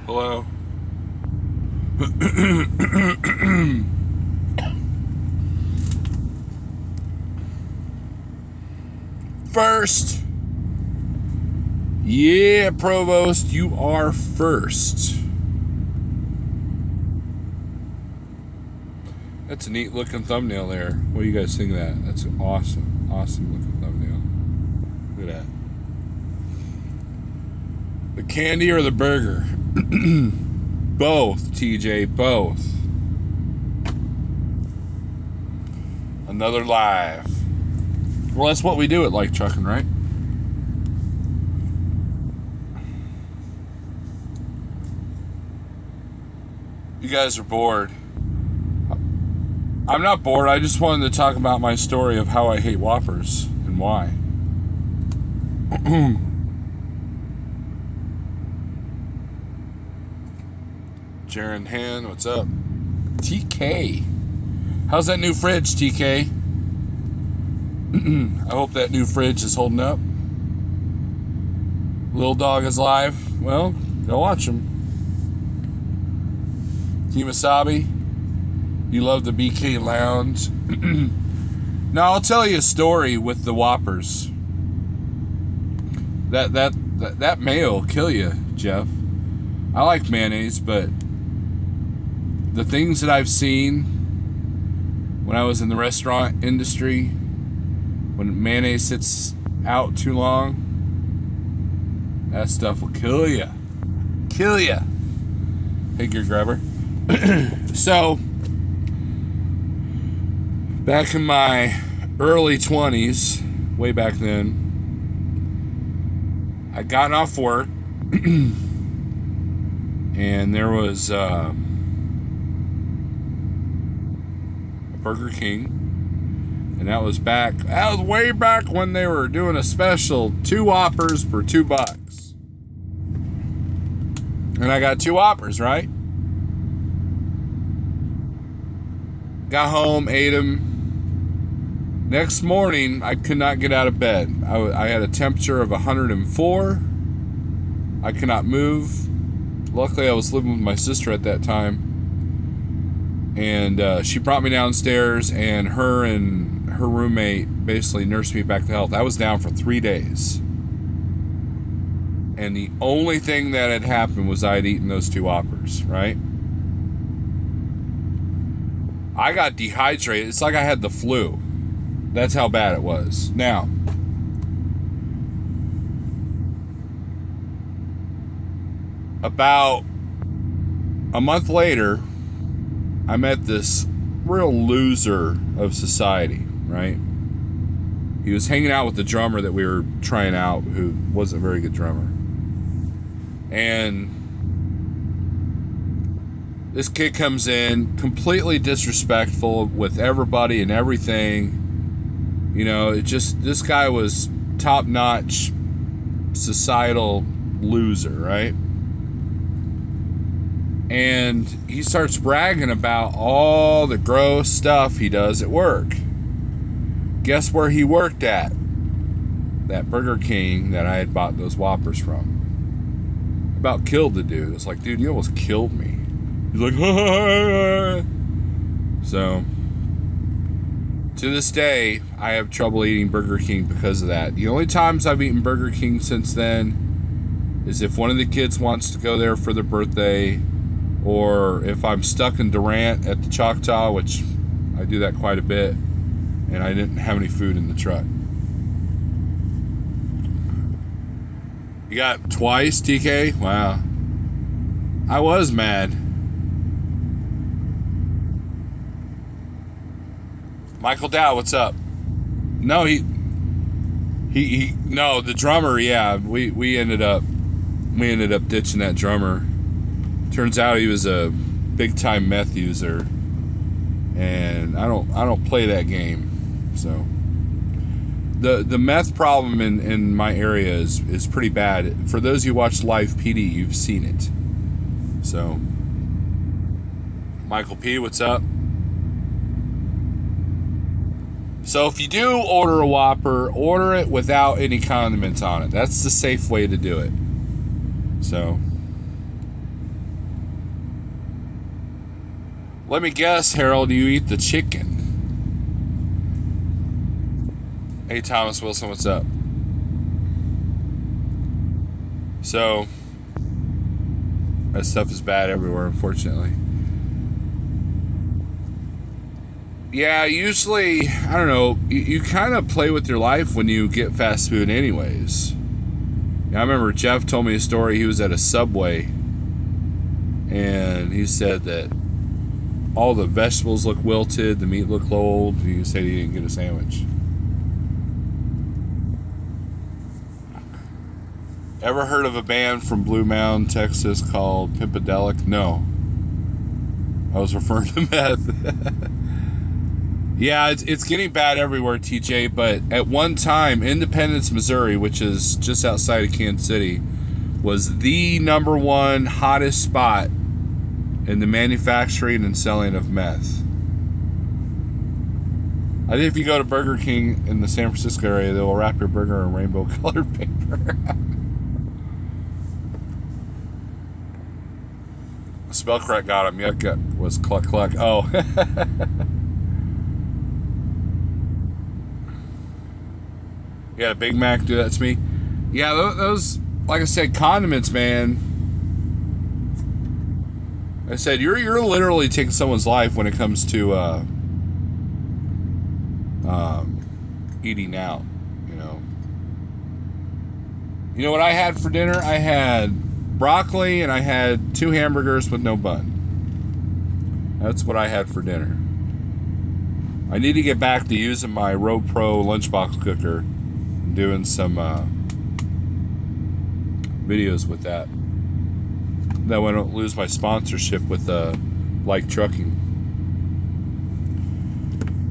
Hello. First. Yeah, Provost, you are first. That's a neat looking thumbnail there. What do you guys think of that? That's an awesome, awesome looking thumbnail. Look at that. The candy or the burger? Both, TJ, both. Another live. Well, that's what we do at Like Trucking, right? You guys are bored. I'm not bored. I just wanted to talk about my story of how I hate Whoppers and why. Jaron Han, what's up? TK. How's that new fridge, TK? I hope that new fridge is holding up. Little dog is live. Well, go watch him. Team Wasabi, you love the BK Lounge. Now I'll tell you a story with the Whoppers. That mayo will kill you, Jeff. I like mayonnaise, but the things that I've seen when I was in the restaurant industry, when mayonnaise sits out too long, that stuff will kill you. Kill you. Hey, gear grabber. So, back in my early 20s, way back then, I'd gotten off work, and there was Burger King, and that was way back when they were doing a special 2 Whoppers for $2. And I got 2 Whoppers, right? Got home, ate them. Next morning, I could not get out of bed. I had a temperature of 104. I could not move. Luckily, I was living with my sister at that time. And she brought me downstairs, and her roommate basically nursed me back to health. I was down for 3 days. And the only thing that had happened was I had eaten those 2 Whoppers, right? I got dehydrated. It's like I had the flu. That's how bad it was. Now, about a month later, I met this real loser of society, right? He was hanging out with the drummer that we were trying out, who wasn't a very good drummer. And this kid comes in completely disrespectful with everybody and everything. You know, this guy was top-notch societal loser, right? And he starts bragging about all the gross stuff he does at work. Guess where he worked at? That Burger King that I had bought those Whoppers from. About killed the dude. It's like, dude, you almost killed me. He's like, So, to this day, I have trouble eating Burger King because of that. The only times I've eaten Burger King since then is if one of the kids wants to go there for their birthday, or if I'm stuck in Durant at the Choctaw, which I do that quite a bit, and I didn't have any food in the truck. You got twice, TK? Wow. I was mad. Michael Dow, what's up? No, no, the drummer, yeah, we ended up ditching that drummer. Turns out he was a big time meth user, and I don't play that game. So the meth problem in my area is pretty bad. For those of you who watch Live PD, you've seen it. So Michael P, what's up? So if you do order a Whopper, order it without any condiments on it. That's the safe way to do it. So Let me guess, Harold, you eat the chicken. Hey, Thomas Wilson, what's up? So, that stuff is bad everywhere, unfortunately. Yeah, usually, I don't know, you kind of play with your life when you get fast food anyways. I remember Jeff told me a story. He was at a Subway, and he said that all the vegetables look wilted, the meat looked old, and he said he didn't get a sandwich. Ever heard of a band from Blue Mound, Texas called Pimpadelic? No. I was referring to meth. Yeah, it's getting bad everywhere, TJ, but at one time, Independence, Missouri, which is just outside of Kansas City, was the #1 hottest spot in the manufacturing and selling of meth. I think if you go to Burger King in the San Francisco area, they will wrap your burger in rainbow-colored paper. Spell correct got him. Yuck was cluck cluck. Oh. Yeah, a Big Mac do that to me. Yeah, those, like I said, condiments, man. I said you're literally taking someone's life when it comes to eating out. You know what I had for dinner? I had broccoli and I had 2 hamburgers with no bun. That's what I had for dinner. I need to get back to using my Road Pro lunchbox cooker. Doing some videos with that. That way I don't lose my sponsorship with Like Trucking.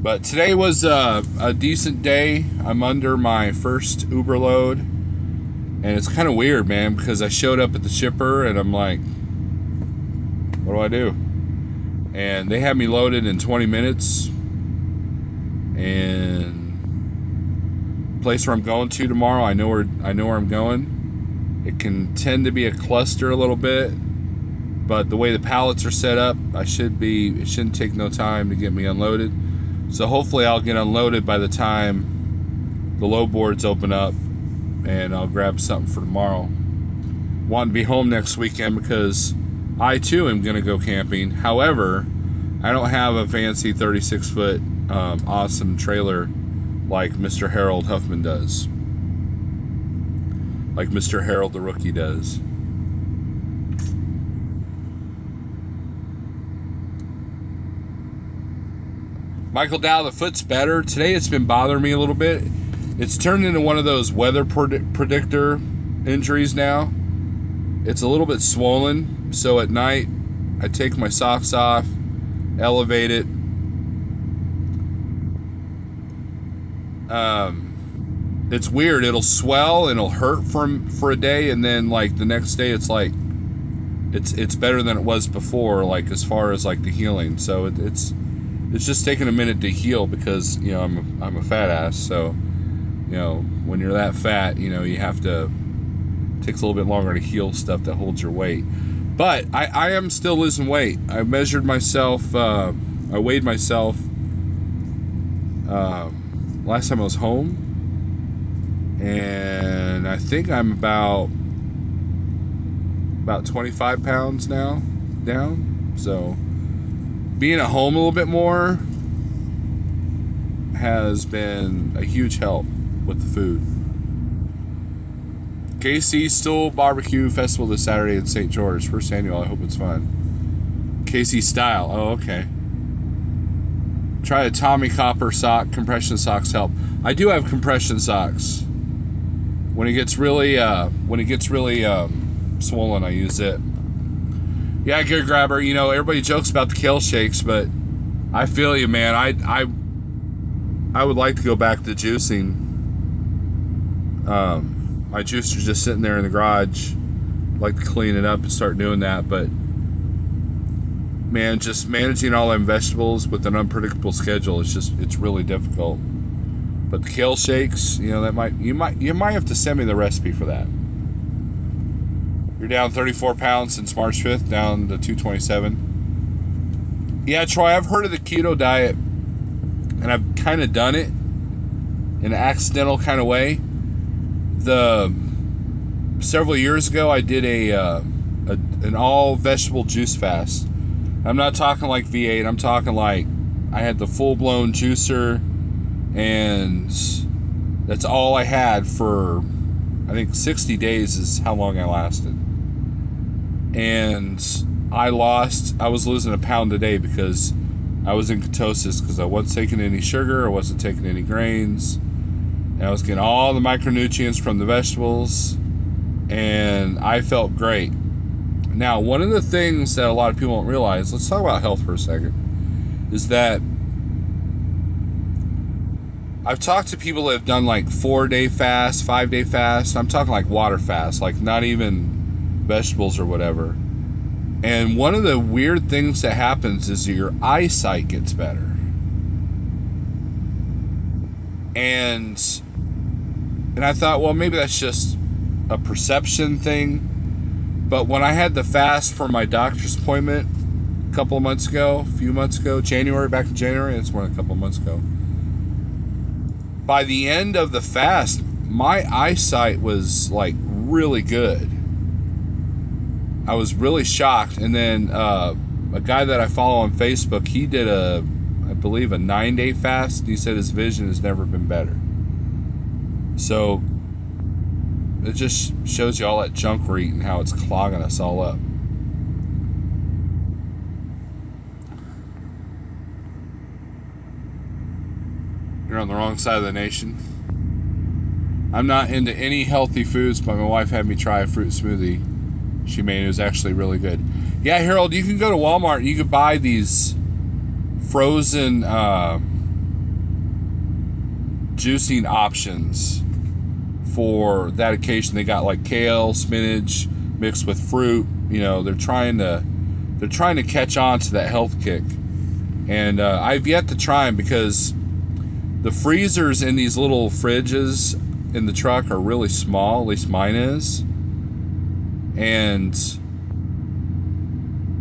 But today was a decent day. I'm under my first Uber load. And it's kind of weird, man, because I showed up at the shipper and I'm like, what do I do? And they had me loaded in 20 minutes. And place where I'm going to tomorrow, I know where I'm going. It can tend to be a cluster a little bit, but the way the pallets are set up, it shouldn't take no time to get me unloaded. So hopefully I'll get unloaded by the time the load boards open up, and I'll grab something for tomorrow. Want to be home next weekend because I too am gonna go camping. However, I don't have a fancy 36-foot awesome trailer like Mr. Harold Huffman does. Like Mr. Harold the Rookie does. Michael Dow, the foot's better. Today it's been bothering me a little bit. It's turned into one of those weather predictor injuries now. It's a little bit swollen, so at night I take my socks off, elevate it. It's weird. It'll swell and it'll hurt for a day, and then like the next day it's like it's better than it was before, like as far as like the healing. So it's just taking a minute to heal because I'm a fat ass. So when you're that fat, you have to, it takes a little bit longer to heal stuff that holds your weight. But I am still losing weight. I measured myself. I weighed myself last time I was home, and I think I'm about 25 pounds now down. So being at home a little bit more has been a huge help with the food. KC Stool Barbecue Festival this Saturday in St. George. First annual. I hope it's fun. KC Style. Oh, okay. Try a Tommy Copper sock. Compression socks help. I do have compression socks. When it gets really swollen, I use it. Yeah, good grabber. Everybody jokes about the kale shakes, but I feel you, man. I would like to go back to juicing. My juicer's just sitting there in the garage. I'd like to clean it up and start doing that, but man, just managing all them vegetables with an unpredictable schedule, it's really difficult. But the kale shakes, you might have to send me the recipe for that. You're down 34 pounds since March 5th, down to 227. Yeah, Troy, I've heard of the keto diet, and I've kind of done it in an accidental kind of way. Several years ago, I did an all vegetable juice fast. I'm not talking like V8. I'm talking like I had the full blown juicer, and that's all I had for, I think 60 days is how long I lasted. And I was losing a pound a day because I was in ketosis, because I wasn't taking any sugar, I wasn't taking any grains, and I was getting all the micronutrients from the vegetables, and I felt great. Now, one of the things that a lot of people don't realize, let's talk about health for a second, is that I've talked to people that have done like 4-day fast, 5-day fast. I'm talking like water fast, like not even vegetables or whatever. And one of the weird things that happens is your eyesight gets better. And I thought, well, maybe that's just a perception thing. But when I had the fast for my doctor's appointment a few months ago, back in January, it's more than a couple of months ago. By the end of the fast, my eyesight was like really good. I was really shocked. And then a guy that I follow on Facebook, he did I believe a 9-day fast. And he said his vision has never been better. So it just shows you all that junk we're eating, how it's clogging us all up. You're on the wrong side of the nation. I'm not into any healthy foods, but my wife had me try a fruit smoothie she made. It was actually really good. Yeah, Harold, you can go to Walmart and you can buy these frozen juicing options for that occasion. They got like kale, spinach mixed with fruit. You know, they're trying to catch on to that health kick. And I've yet to try them because the freezers in these little fridges in the truck are really small, at least mine is. And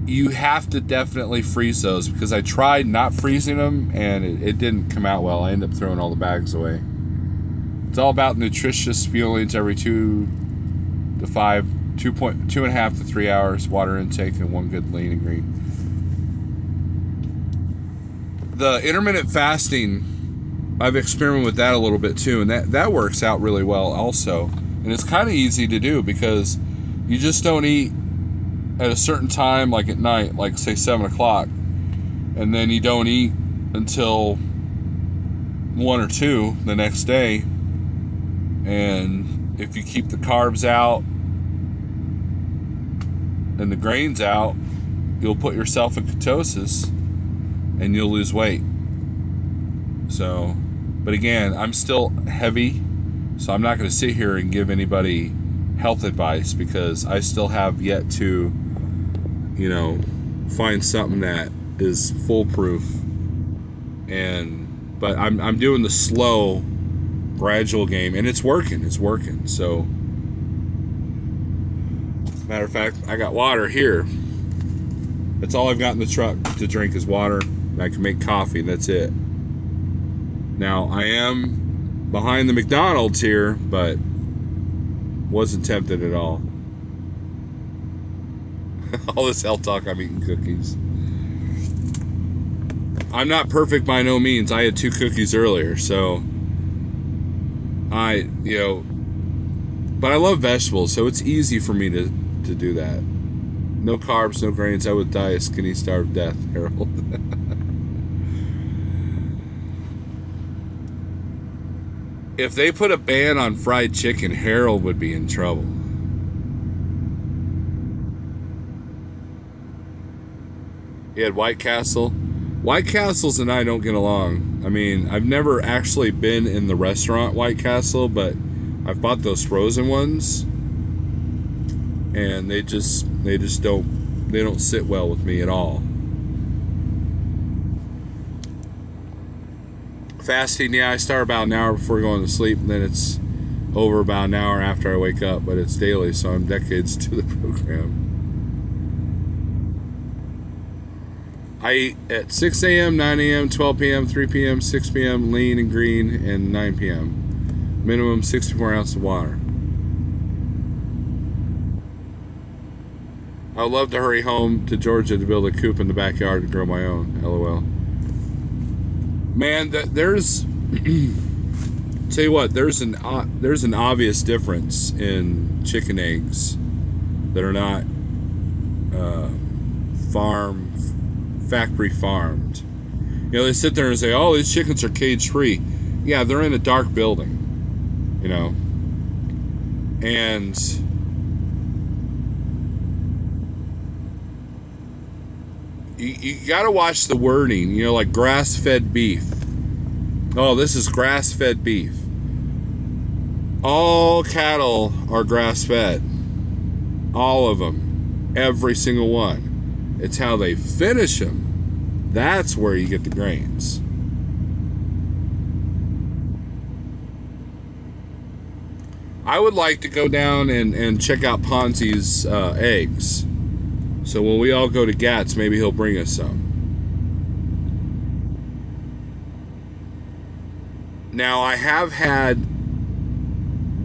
you have to definitely freeze those, because I tried not freezing them and it didn't come out well. I ended up throwing all the bags away. It's all about nutritious fuelings every 2.5 to 3 hours, water intake, and one good lean and green. The intermittent fasting, I've experimented with that a little bit too, and that works out really well also. And it's kind of easy to do because you just don't eat at a certain time, like at night, like say 7 o'clock, and then you don't eat until 1 or 2 the next day. And if you keep the carbs out and the grains out, you'll put yourself in ketosis and you'll lose weight. So, but again, I'm still heavy, so I'm not going to sit here and give anybody health advice, because I still have yet to, find something that is foolproof. But I'm doing the slow, gradual game, and it's working. So, matter of fact, I got water here. That's all I've got in the truck to drink is water. I can make coffee, and that's it. Now, I am behind the McDonald's here, but wasn't tempted at all. All this health talk, I'm eating cookies. I'm not perfect by no means. I had 2 cookies earlier, so but I love vegetables, so it's easy for me to do that. No carbs, no grains. I would die a skinny, starved death, Harold. If they put a ban on fried chicken, Harold would be in trouble. He had White Castle. White Castles and I don't get along. I mean, I've never actually been in the restaurant White Castle, but I've bought those frozen ones, and they just don't sit well with me at all. Fasting, yeah, I start about an hour before going to sleep, and then it's over about an hour after I wake up, but it's daily, so I'm decades to the program. I eat at 6 a.m., 9 a.m., 12 p.m., 3 p.m., 6 p.m., lean and green, and 9 p.m. Minimum 64 ounces of water. I would love to hurry home to Georgia to build a coop in the backyard and grow my own. LOL. Man, there's tell you what, there's an obvious difference in chicken eggs that are not factory farmed. You know, they sit there and say, "Oh, these chickens are cage free." Yeah, they're in a dark building, you know, and you got to watch the wording. You know, like grass-fed beef. Oh, this is grass-fed beef. All cattle are grass-fed. All of them. Every single one. It's how they finish them. That's where you get the grains. I would like to go down and check out Ponzi's eggs. So when we all go to Gats, maybe he'll bring us some. Now, I have had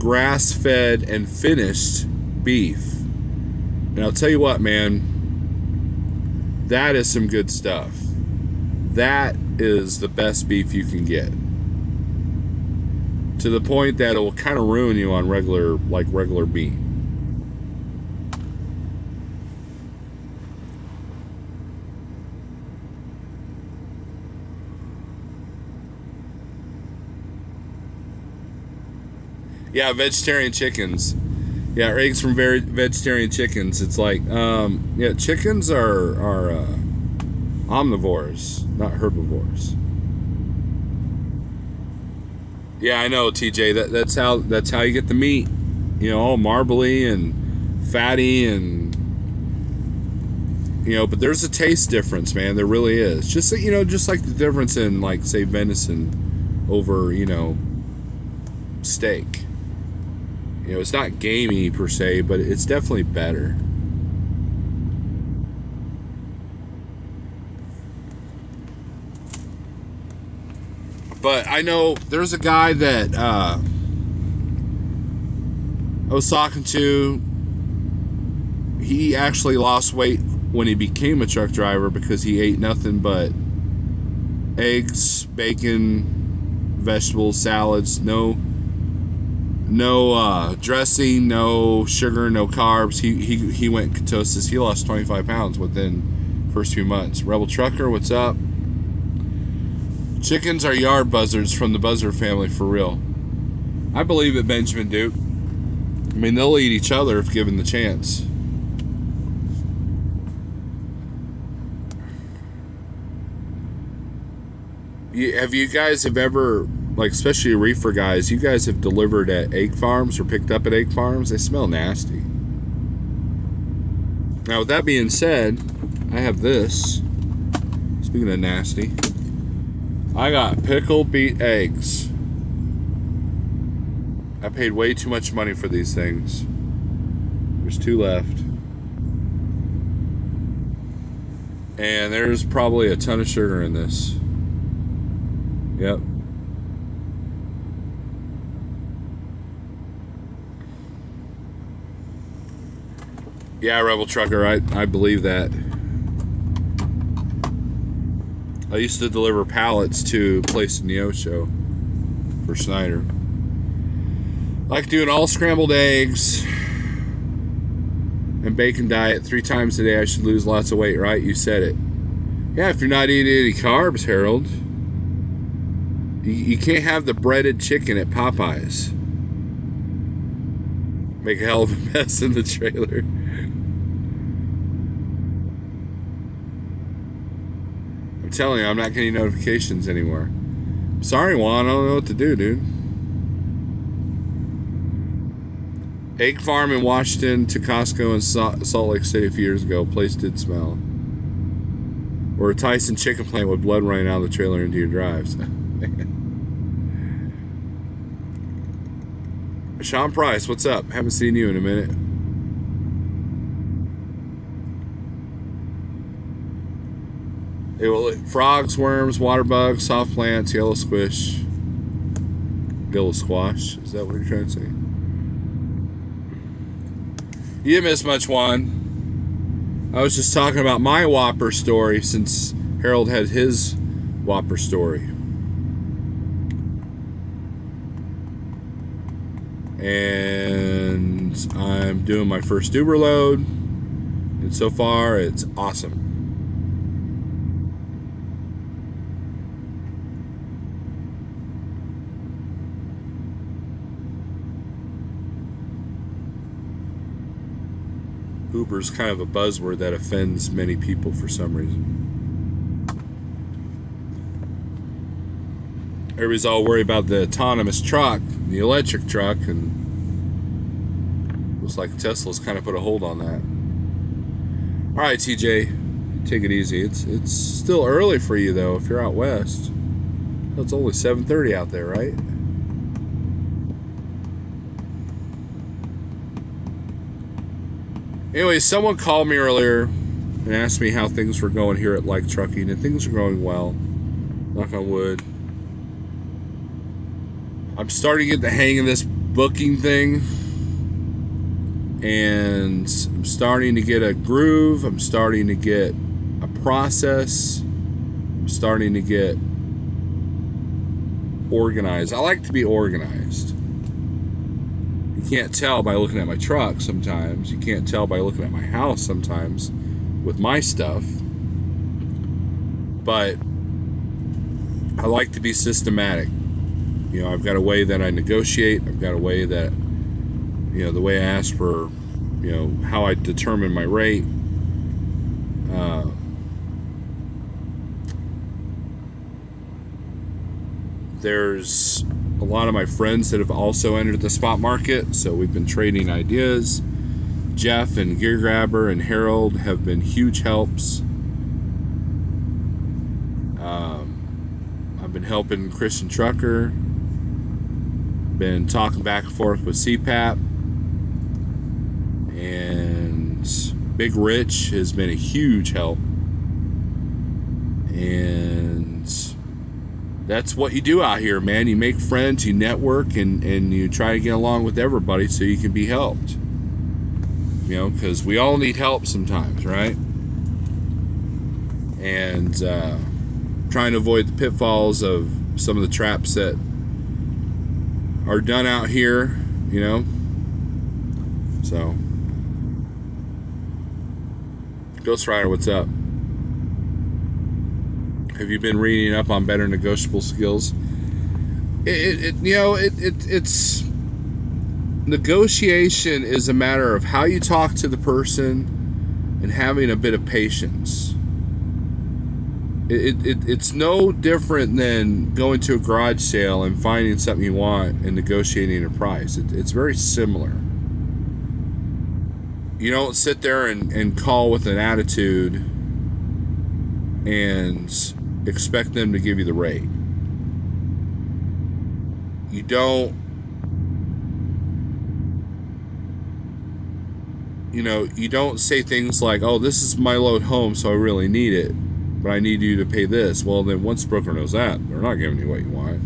grass-fed and finished beef. And I'll tell you what, man, that is some good stuff. That is the best beef you can get. To the point that it will kind of ruin you on regular meat. Yeah, vegetarian chickens. Yeah, eggs from vegetarian chickens. It's like, yeah, chickens are omnivores, not herbivores. Yeah, I know, TJ. That's how you get the meat. You know, all marbly and fatty, and you know. But there's a taste difference, man. There really is. Just you know, just like the difference in, like, say, venison over, you know, steak. You know, it's not gamey per se, but it's definitely better. But I know there's a guy that I was talking to. He actually lost weight when he became a truck driver because he ate nothing but eggs, bacon, vegetables, salads, no dressing, no sugar, no carbs. He went ketosis. He lost 25 pounds within first few months. Rebel Trucker, what's up? Chickens are yard buzzards from the buzzard family, for real. I believe it, Benjamin Duke. I mean, they'll eat each other if given the chance. Have you guys ever, like, especially reefer guys, you guys have delivered at egg farms or picked up at egg farms? They smell nasty. Now, with that being said, I have this. Speaking of nasty, I got pickled beet eggs. I paid way too much money for these things. There's 2 left. And there's probably a ton of sugar in this. Yep. Yeah, Rebel Trucker, I believe that. I used to deliver pallets to a place in the Neosho for Snyder. Like doing all scrambled eggs and bacon diet 3 times a day. I should lose lots of weight, right? You said it. Yeah, if you're not eating any carbs, Harold. You can't have the breaded chicken at Popeyes. Make a hell of a mess in the trailer. I'm telling you, I'm not getting notifications anymore. Sorry, Juan, I don't know what to do, dude. Egg farm in Washington to Costco in Salt Lake City a few years ago. Place did smell. Or a Tyson chicken plant with blood running out of the trailer into your drives. Sean Price, what's up? Haven't seen you in a minute. They will eat frogs, worms, water bugs, soft plants, yellow squash. Yellow squash. Is that what you're trying to say? You didn't miss much, Juan. I was just talking about my Whopper story since Harold had his Whopper story. And I'm doing my first Uber load. And so far, it's awesome. Uber's kind of a buzzword that offends many people for some reason. Everybody's all worried about the autonomous truck, the electric truck, and looks like Tesla's kind of put a hold on that. All right, TJ, take it easy. It's still early for you though if you're out west. It's only 7:30 out there, right? Anyway, someone called me earlier and asked me how things were going here at Like Trucking, and things are going well. Knock on wood. I'm starting to get the hang of this booking thing, and I'm starting to get a groove. I'm starting to get a process. I'm starting to get organized. I like to be organized. You can't tell by looking at my truck sometimes. You can't tell by looking at my house sometimes with my stuff. But I like to be systematic. You know, I've got a way that I negotiate. I've got a way that, you know, the way I ask for, you know, how I determine my rate. There's a lot of my friends that have also entered the spot market, so we've been trading ideas. Jeff and Gear Grabber and Harold have been huge helps. I've been helping Christian Trucker, been talking back and forth with CPAP, and Big Rich has been a huge help. And that's what you do out here, man. You make friends, you network, and you try to get along with everybody so you can be helped. You know, because we all need help sometimes, right? And trying to avoid the pitfalls of some of the traps that are done out here, you know. So, Ghost Rider, what's up? Have you been reading up on better negotiable skills? It's negotiation is a matter of how you talk to the person and having a bit of patience. It's no different than going to a garage sale and finding something you want and negotiating a price. It's very similar. You don't sit there and call with an attitude and expect them to give you the rate. You don't, you don't say things like, oh, this is my load home, so I really need it, but I need you to pay this. Well, then once the broker knows that, they're not giving you what you want.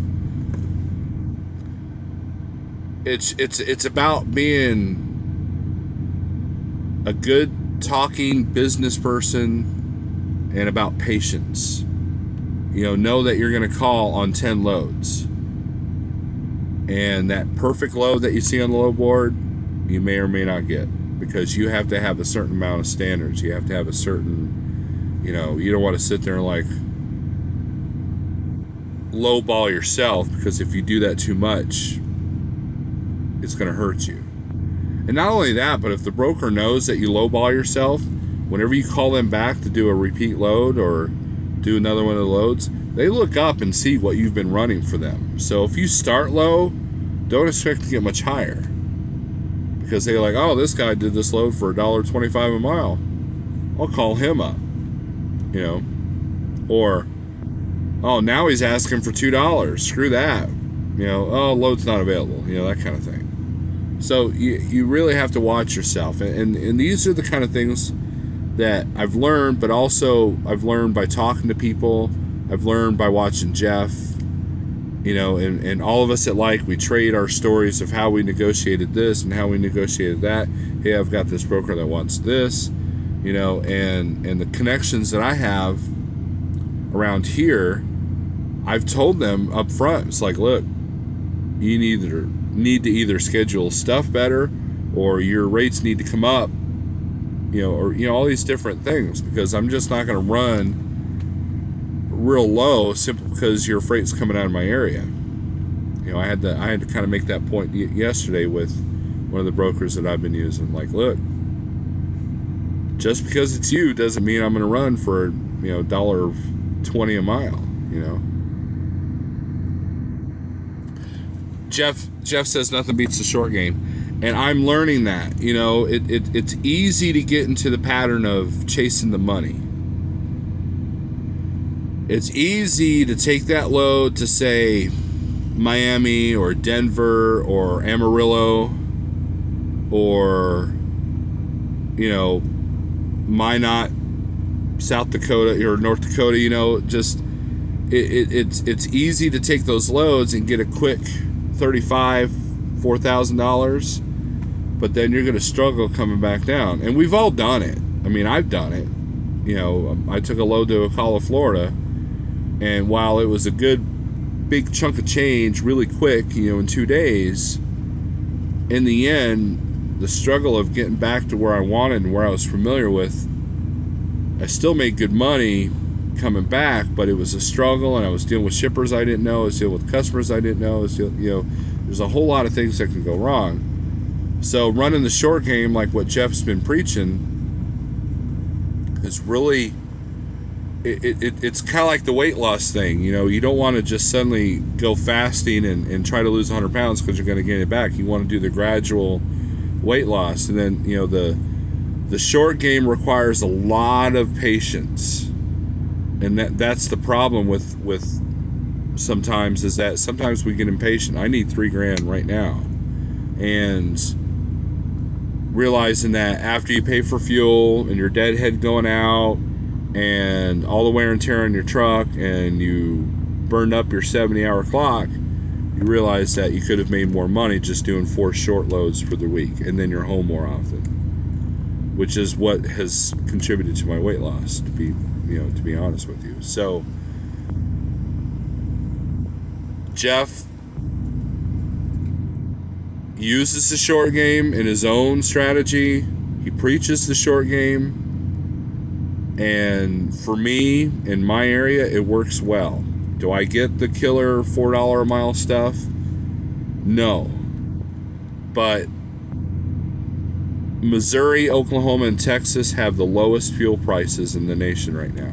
It's about being a good talking business person and about patience. Know that you're going to call on 10 loads. And that perfect load that you see on the load board, you may or may not get. Because you have to have a certain amount of standards. You have to have a certain, you don't want to sit there and like lowball yourself. Because if you do that too much, it's going to hurt you. And not only that, but if the broker knows that you lowball yourself, whenever you call them back to do a repeat load or do another one of the loads, they look up and see what you've been running for them. So if you start low, don't expect to get much higher. Because they're like, oh, this guy did this load for $1.25 a mile. I'll call him up. Or, oh, now he's asking for $2. Screw that. Oh, load's not available. That kind of thing. So you really have to watch yourself. And these are the kind of things that I've learned, but also I've learned by talking to people. I've learned by watching Jeff, you know, and all of us at Like, we trade our stories of how we negotiated this and how we negotiated that. Hey, I've got this broker that wants this, you know, and the connections that I have around here, I've told them up front, it's like, look, you need to either schedule stuff better, or your rates need to come up, you know, or, you know, all these different things, because I'm just not going to run real low simply because your freight's coming out of my area. You know, I had to kind of make that point yesterday with one of the brokers that I've been using. Like, look, just because it's you doesn't mean I'm going to run for, you know, $1.20 a mile, you know. Jeff says nothing beats the short game, and I'm learning that. You know, it's easy to get into the pattern of chasing the money. It's easy to take that load to, say, Miami or Denver or Amarillo or, you know, Minot, South Dakota or North Dakota. You know, just it's easy to take those loads and get a quick $4,000, but then you're going to struggle coming back down. And we've all done it. I mean, I've done it. You know, I took a load to Ocala, Florida, and while it was a good big chunk of change really quick, you know, in 2 days, in the end, the struggle of getting back to where I wanted and where I was familiar with, I still made good money coming back, but it was a struggle, and I was dealing with shippers I didn't know, I was dealing with customers I didn't know, you know, there's a whole lot of things that can go wrong. So running the short game, like what Jeff's been preaching, is really, it's kind of like the weight loss thing. You know, you don't want to just suddenly go fasting and try to lose 100 pounds because you're going to gain it back. You want to do the gradual weight loss, and then, you know, the short game requires a lot of patience. And that's the problem with sometimes, is that sometimes we get impatient. I need $3,000 right now. And realizing that after you pay for fuel and your deadhead going out and all the wear and tear on your truck, and you burned up your 70-hour clock, you realize that you could have made more money just doing 4 short loads for the week, and then you're home more often, which is what has contributed to my weight loss, to be honest with you. So Jeff uses the short game in his own strategy. He preaches the short game, and for me, in my area, it works well. Do I get the killer $4 a mile stuff? No. But Missouri, Oklahoma, and Texas have the lowest fuel prices in the nation right now.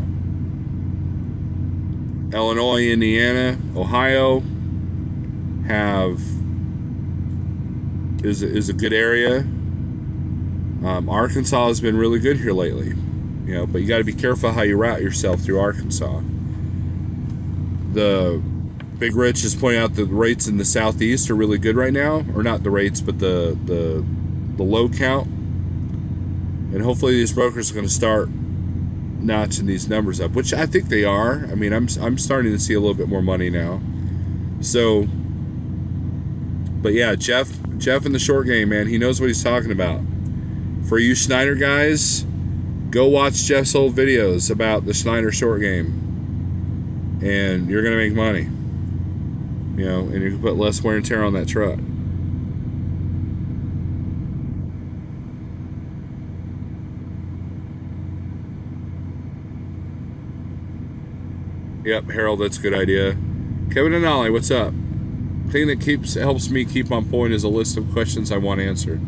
Illinois, Indiana, Ohio is a good area. Arkansas has been really good here lately, you know, but you got to be careful how you route yourself through Arkansas. The Big Rich is pointing out that the rates in the southeast are really good right now, or not the rates, but the load count. And hopefully these brokers are going to start notching these numbers up, which I think they are. I mean, I'm starting to see a little bit more money now. So, but yeah, Jeff in the short game, man, he knows what he's talking about. For you Schneider guys, go watch Jeff's old videos about the Schneider short game, and you're going to make money. You know, and you can put less wear and tear on that truck. Yep, Harold, that's a good idea. Kevin and Ollie, what's up? Thing that helps me keep on point is a list of questions I want answered.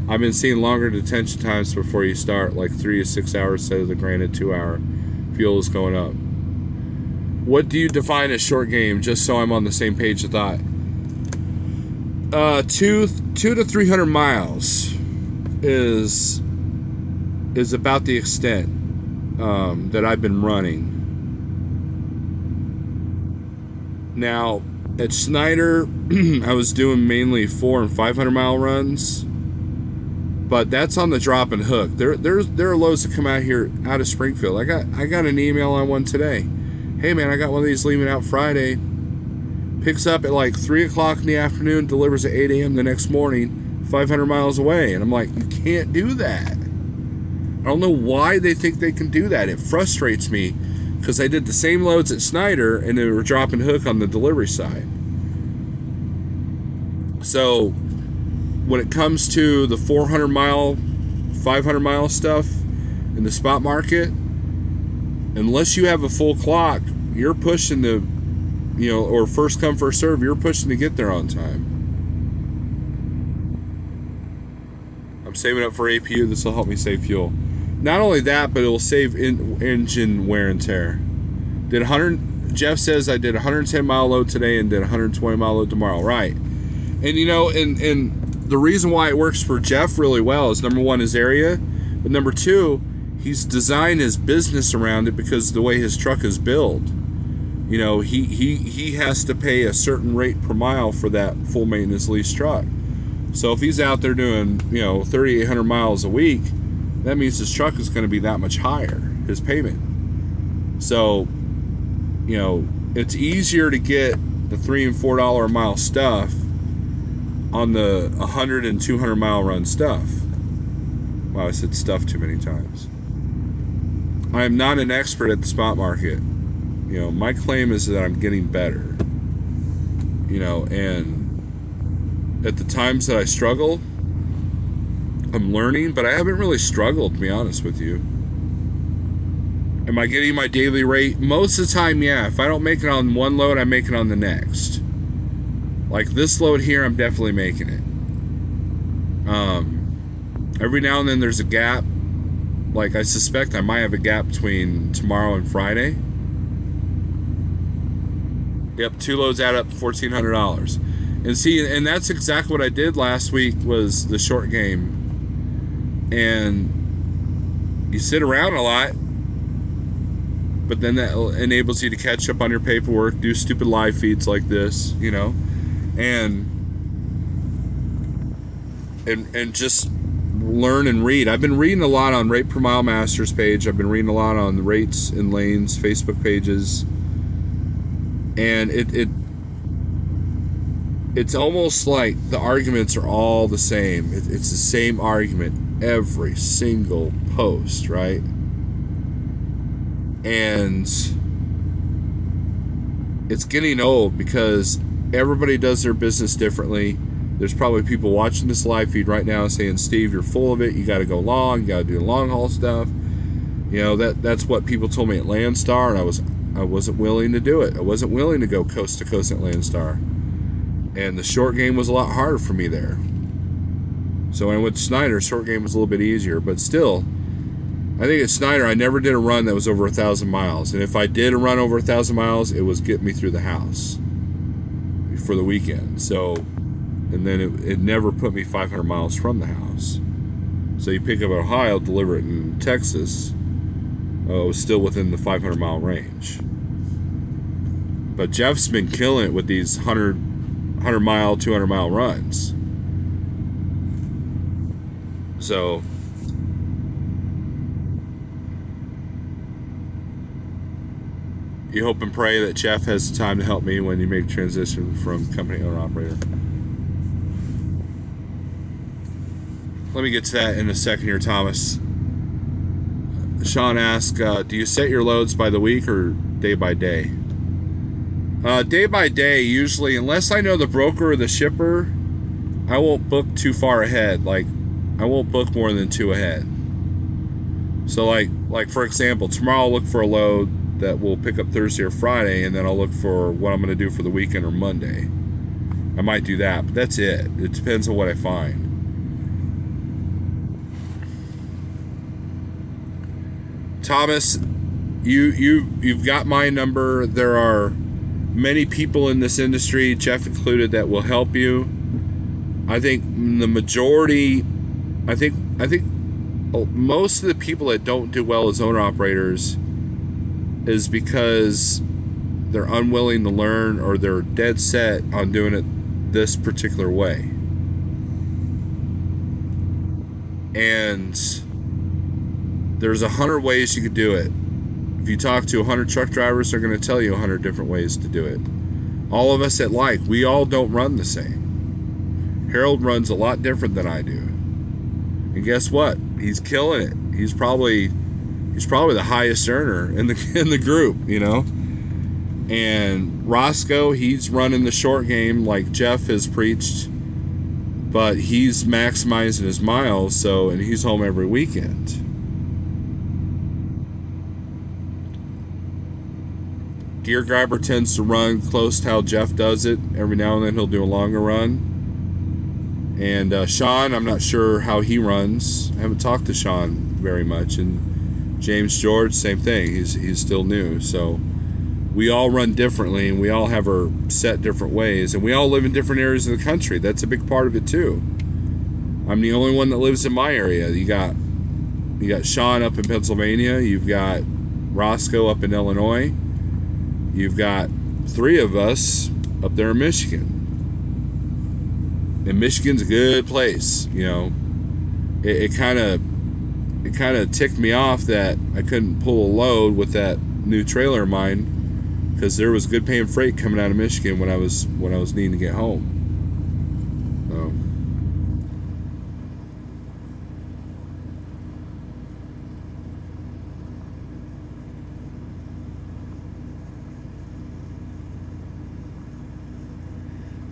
I've been seeing longer detention times before you start, like 3 to 6 hours instead of the granted 2-hour. Fuel is going up. What do you define as short game, just so I'm on the same page of thought? 2 to 300 miles is about the extent that I've been running. Now, at Schneider, I was doing mainly 400 and 500 mile runs, But that's on the drop and hook. There are loads that come out here out of Springfield. I got an email on one today. Hey man, I got one of these leaving out Friday. Picks up at like 3 o'clock in the afternoon, delivers at 8 a.m. the next morning, 500 miles away. And I'm like, you can't do that. I don't know why they think they can do that. It frustrates me because I did the same loads at Snyder and they were drop and hook on the delivery side. So when it comes to the 400 mile, 500 mile stuff in the spot market, unless you have a full clock, you're pushing to, you know, or first come, first serve, you're pushing to get there on time. I'm saving up for APU. This will help me save fuel. Not only that, but it will save engine wear and tear. Jeff says I did a 110 mile load today and did a 120 mile load tomorrow. Right. And you know, and the reason why it works for Jeff really well is, number one, his area, but number two, he's designed his business around it because the way his truck is built. You know, he has to pay a certain rate per mile for that full maintenance lease truck. So if he's out there doing, you know, 3,800 miles a week, that means his truck is going to be that much higher, his payment. So, you know, it's easier to get the $3 and $4 a mile stuff on the 100 and 200 mile run stuff. Wow, I said stuff too many times. I am not an expert at the spot market. You know, my claim is that I'm getting better. You know, and at the times that I struggle, I'm learning, but I haven't really struggled, to be honest with you. Am I getting my daily rate? Most of the time, yeah. If I don't make it on one load, I make it on the next. Like this load here, I'm definitely making it. Every now and then there's a gap. Like I suspect I might have a gap between tomorrow and Friday. Yep, 2 loads add up to $1,400. And see, and that's exactly what I did last week, was the short game. And you sit around a lot, but then that enables you to catch up on your paperwork, do stupid live feeds like this, you know, and just learn and read. I've been reading a lot on Rate Per Mile Masters page. I've been reading a lot on the Rates and Lanes Facebook pages. And it's almost like the arguments are all the same. It's the same argument every single post, right? And it's getting old because everybody does their business differently. There's probably people watching this live feed right now saying, Steve, you're full of it. You got to go long. You got to do long haul stuff. You know, that's what people told me at Landstar, and I wasn't willing to do it. I wasn't willing to go coast to coast at Landstar. And the short game was a lot harder for me there. So when I went to Snyder, short game was a little bit easier. But still, I think at Snyder, I never did a run that was over 1,000 miles. And if I did a run over 1,000 miles, it was getting me through the house for the weekend. So, and then it never put me 500 miles from the house. So you pick up in Ohio, deliver it in Texas, it was still within the 500 mile range. But Jeff's been killing it with these 100 mile, 200 mile runs. So you hope and pray that Jeff has the time to help me when you make transition from company owner operator. Let me get to that in a second here, Thomas. Sean asked, do you set your loads by the week or day by day? Day by day, usually, unless I know the broker or the shipper, I won't book too far ahead. Like, I won't book more than 2 ahead. So like for example, tomorrow I'll look for a load that will pick up Thursday or Friday, and then I'll look for what I'm going to do for the weekend or Monday. I might do that, but that's it. It depends on what I find. Thomas, you've got my number. There are many people in this industry, Jeff included, that will help you. I think the majority, I think most of the people that don't do well as owner operators is because they're unwilling to learn, or they're dead set on doing it this particular way. And there's 100 ways you could do it. If you talk to 100 truck drivers, they're going to tell you 100 different ways to do it. All of us we all don't run the same. Harold runs a lot different than I do. And guess what? He's killing it. He's probably the highest earner in the group, you know. And Roscoe, he's running the short game like Jeff has preached, but he's maximizing his miles, and he's home every weekend. Gear Grabber tends to run close to how Jeff does it. Every now and then he'll do a longer run. And Sean, I'm not sure how he runs. I haven't talked to Sean very much. And James George, same thing. He's still new. So we all run differently, and we all have our set different ways. And we all live in different areas of the country. That's a big part of it too. I'm the only one that lives in my area. You got Sean up in Pennsylvania. You've got Roscoe up in Illinois. You've got 3 of us up there in Michigan. And Michigan's a good place, you know. It kind of ticked me off that I couldn't pull a load with that new trailer of mine, because there was good paying freight coming out of Michigan when I was needing to get home. So.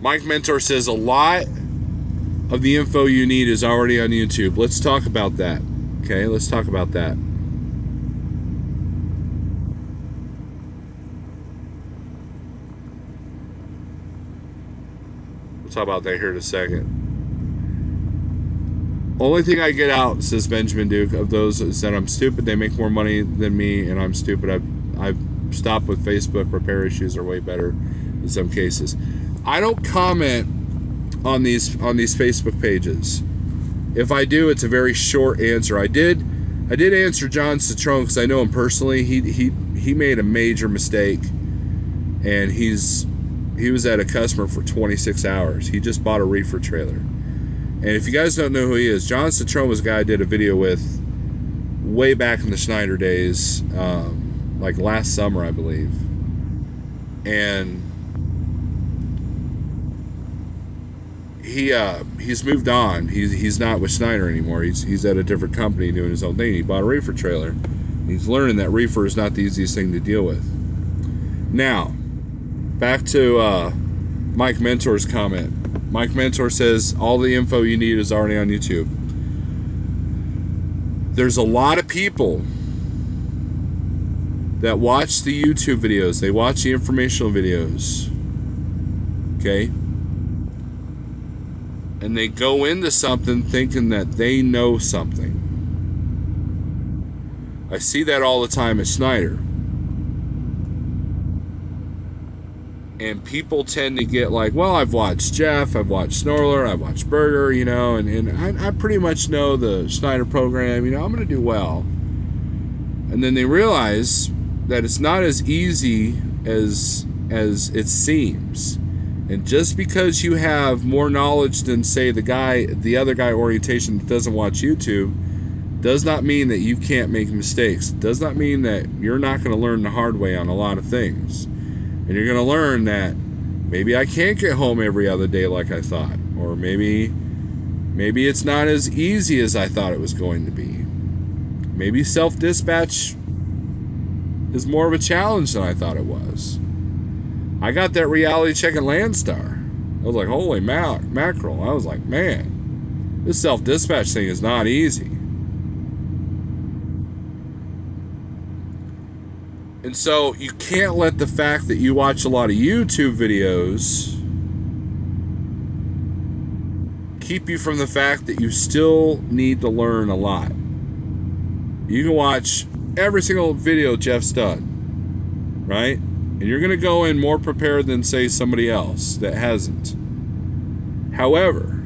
Mike Mentor says a lot of the info you need is already on YouTube. Let's talk about that. Okay, let's talk about that. We'll talk about that here in a second. Only thing I get out, says Benjamin Duke, of those is that I'm stupid. They make more money than me, and I'm stupid. I've stopped with Facebook. Repair issues are way better in some cases. I don't comment on these Facebook pages. If I do, it's a very short answer. I did answer John Citrone because I know him personally. He made a major mistake, and he was at a customer for 26 hours. He just bought a reefer trailer. And if you guys don't know who he is, John Citrone was a guy I did a video with way back in the Schneider days, like last summer, I believe. And he's moved on. He's not with Schneider anymore. He's at a different company doing his own thing. He bought a reefer trailer. He's learning that reefer is not the easiest thing to deal with. Now, back to Mike Mentor's comment. Mike Mentor says all the info you need is already on YouTube. There's a lot of people that watch the YouTube videos. They watch the informational videos. Okay? And they go into something thinking that they know something. I see that all the time at Schneider. And people tend to get like, well, I've watched Jeff, I've watched Snorler, I've watched Berger, you know, and I pretty much know the Schneider program, you know, I'm going to do well. And then they realize that it's not as easy as it seems. And just because you have more knowledge than, say, the other guy orientation that doesn't watch YouTube, does not mean that you can't make mistakes. It does not mean that you're not going to learn the hard way on a lot of things. And you're going to learn that maybe I can't get home every other day like I thought. Or maybe it's not as easy as I thought it was going to be. Maybe self-dispatch is more of a challenge than I thought it was. I got that reality check at Landstar. I was like, holy mackerel. I was like, man, this self-dispatch thing is not easy. And so you can't let the fact that you watch a lot of YouTube videos keep you from the fact that you still need to learn a lot. You can watch every single video Jeff's done, right? And you're going to go in more prepared than, say, somebody else that hasn't. However,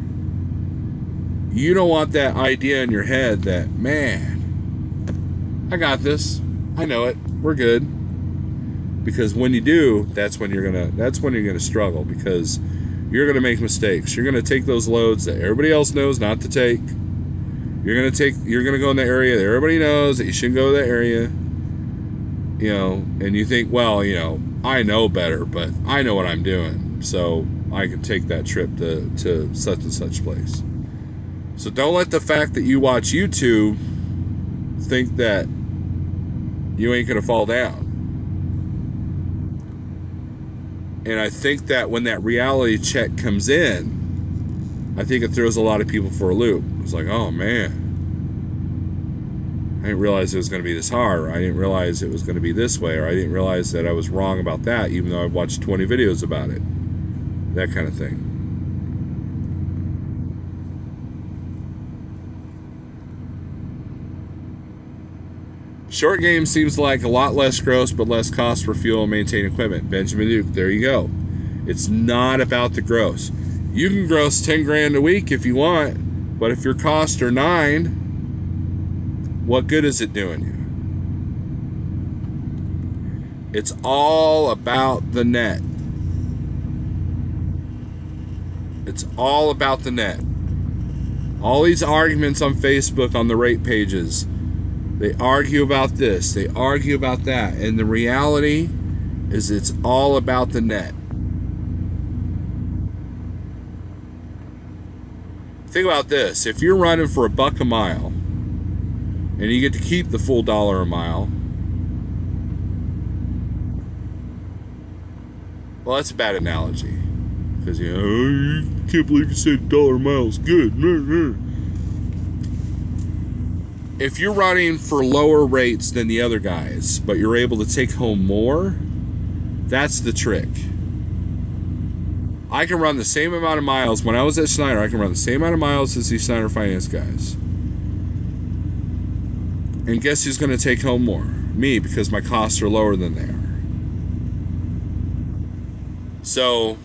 you don't want that idea in your head that, man, I got this. I know it. We're good. Because when you do, that's when you're gonna struggle, because you're gonna make mistakes. You're gonna take those loads that everybody else knows not to take. You're gonna go in the area that everybody knows that you shouldn't go to that area. You know, and you think, well, you know, I know better, but I know what I'm doing, so I can take that trip to such and such place. So don't let the fact that you watch YouTube think that you ain't gonna fall down. And I think that when that reality check comes in, I think it throws a lot of people for a loop. It's like, oh man, I didn't realize it was going to be this hard, or I didn't realize it was going to be this way, or I didn't realize that I was wrong about that, even though I've watched 20 videos about it. That kind of thing. Short game seems like a lot less gross, but less cost for fuel and maintain equipment. Benjamin Duke, there you go. It's not about the gross. You can gross 10 grand a week if you want, but if your costs are 9, what good is it doing you? It's all about the net. It's all about the net. All these arguments on Facebook on the rate pages, they argue about this, they argue about that, and the reality is it's all about the net. Think about this. If you're running for $1 a mile, and you get to keep the full $1 a mile, well, that's a bad analogy. Because, you know, you can't believe you said $1 a mile is good. If you're running for lower rates than the other guys, but you're able to take home more, that's the trick. I can run the same amount of miles. When I was at Schneider, I can run the same amount of miles as these Schneider Finance guys. And guess who's going to take home more? Me, because my costs are lower than they are. So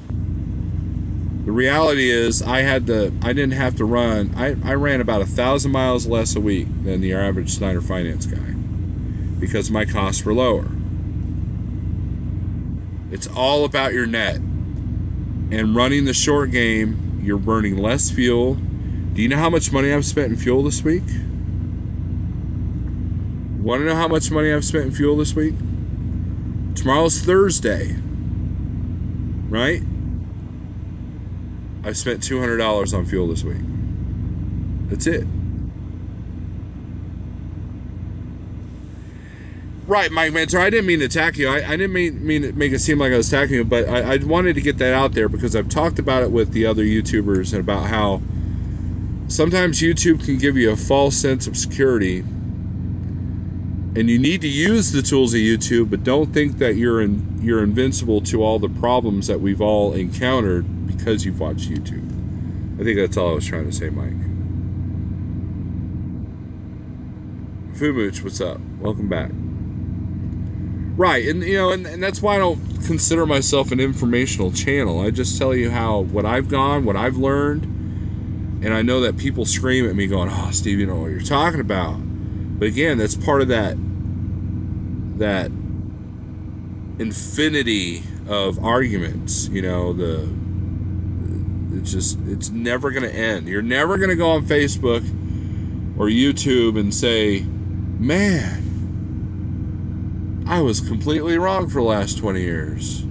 the reality is I didn't have to run. I ran about 1,000 miles less a week than the average Schneider Finance guy because my costs were lower. It's all about your net. And running the short game, you're burning less fuel. Do you know how much money I've spent in fuel this week? Want to know how much money I've spent in fuel this week? Tomorrow's Thursday, right? I've spent $200 on fuel this week. That's it. Right, Mike Mentor, I didn't mean to attack you. I didn't mean to make it seem like I was attacking you, but I wanted to get that out there because I've talked about it with the other YouTubers and about how sometimes YouTube can give you a false sense of security. And you need to use the tools of YouTube, but don't think that you're invincible to all the problems that we've all encountered because you've watched YouTube. I think that's all I was trying to say, Mike. Fumooch, what's up? Welcome back. Right, and you know, and that's why I don't consider myself an informational channel. I just tell you what I've gone, what I've learned, and I know that people scream at me going, "Oh, Steve, you know what you're talking about." But again, that's part of that infinity of arguments. You know, it's never going to end. You're never going to go on Facebook or YouTube and say, "Man, I was completely wrong for the last 20 years."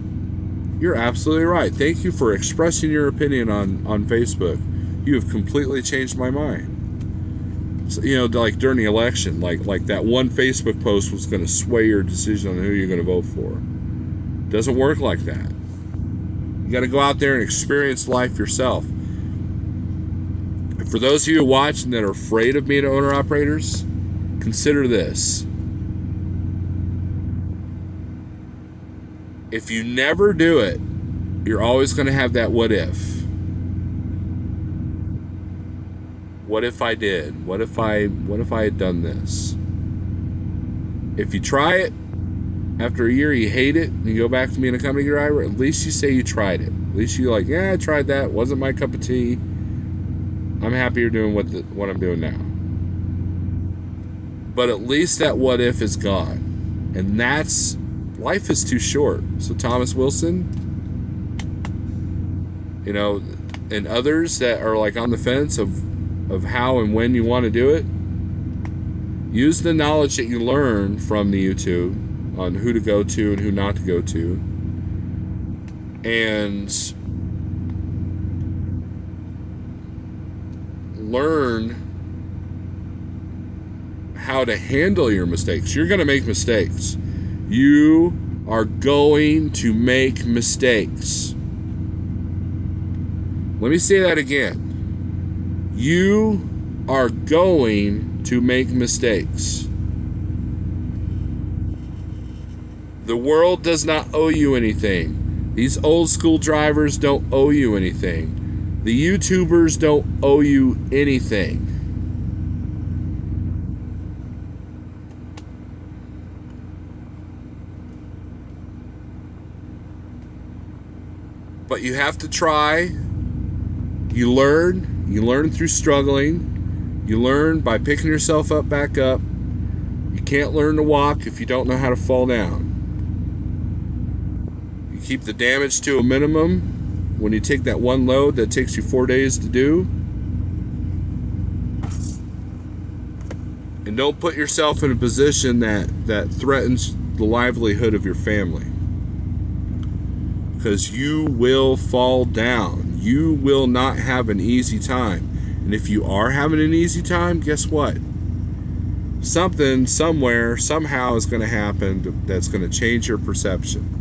You're absolutely right. Thank you for expressing your opinion on Facebook. You have completely changed my mind. You know, like during the election, like that one Facebook post was going to sway your decision on who you're going to vote for. It doesn't work like that. You got to go out there and experience life yourself. And for those of you watching that are afraid of being owner-operators, consider this. If you never do it, you're always going to have that what if. What if I did? What if I had done this? If you try it, after a year you hate it, and you go back to being a company driver, at least you say you tried it. At least you're like, yeah, I tried that. Wasn't my cup of tea. I'm happier doing what I'm doing now. But at least that what if is gone. And that's, life is too short. So Thomas Wilson, you know, and others that are like on the fence of of how and when you want to do it. Use the knowledge that you learn from the YouTube on who to go to and who not to go to. And learn how to handle your mistakes. You're going to make mistakes. You are going to make mistakes. Let me say that again. You are going to make mistakes. The world does not owe you anything. These old school drivers don't owe you anything. The YouTubers don't owe you anything. But you have to try. You learn through struggling. You learn by picking yourself up back up. You can't learn to walk if you don't know how to fall down. You keep the damage to a minimum when you take that one load that takes you 4 days to do. And don't put yourself in a position that threatens the livelihood of your family. Because you will fall down. You will not have an easy time. And if you are having an easy time, guess what? Something, somewhere, somehow is going to happen that's going to change your perception.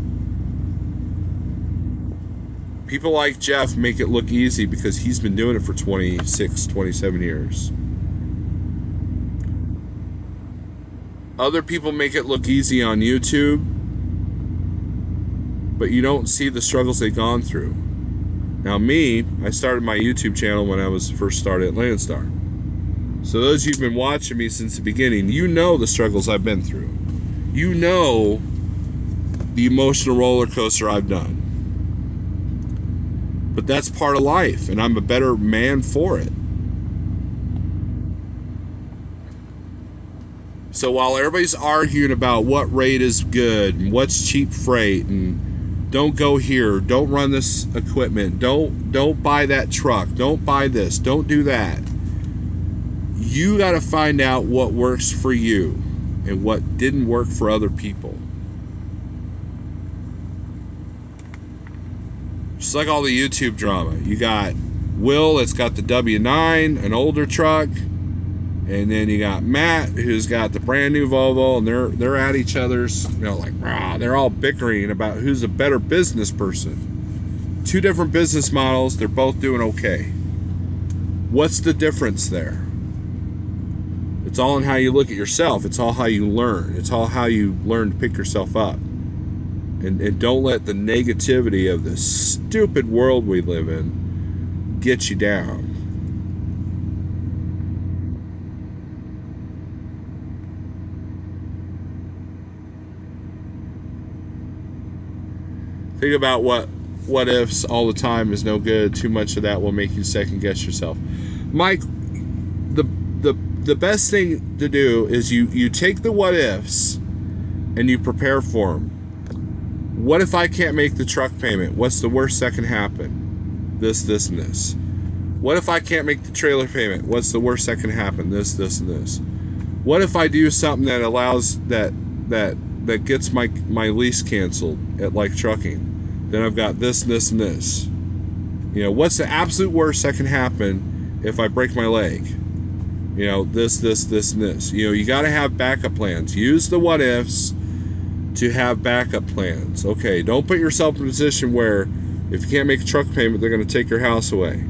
People like Jeff make it look easy because he's been doing it for 26, 27 years. Other people make it look easy on YouTube, but you don't see the struggles they've gone through. Now me, I started my YouTube channel when I was first started at Landstar. So those of you who've been watching me since the beginning, you know the struggles I've been through. You know the emotional roller coaster I've done. But that's part of life, and I'm a better man for it. So while everybody's arguing about what rate is good and what's cheap freight and don't go here, don't run this equipment, don't buy that truck, don't buy this, don't do that. You got to find out what works for you and what didn't work for other people. Just like all the YouTube drama. You got Will that's got the W9, an older truck, and then you got Matt who's got the brand new Volvo, and they're at each other's, like, rah, they're all bickering about who's a better business person. Two different business models, they're both doing okay. What's the difference there? It's all in how you look at yourself. It's all how you learn. It's all how you learn to pick yourself up. And don't let the negativity of this stupid world we live in get you down. Think about what ifs all the time is no good. Too much of that will make you second guess yourself. Mike, the best thing to do is you take the what ifs and you prepare for them. What if I can't make the truck payment? What's the worst that can happen? This, and this. What if I can't make the trailer payment? What's the worst that can happen? This, and this. What if I do something that allows that gets my lease canceled at like trucking? Then I've got this, and this. What's the absolute worst that can happen if I break my leg? This, and this. You got to have backup plans. Use the what ifs to have backup plans. Okay, don't put yourself in a position where if you can't make a truck payment, they're going to take your house away.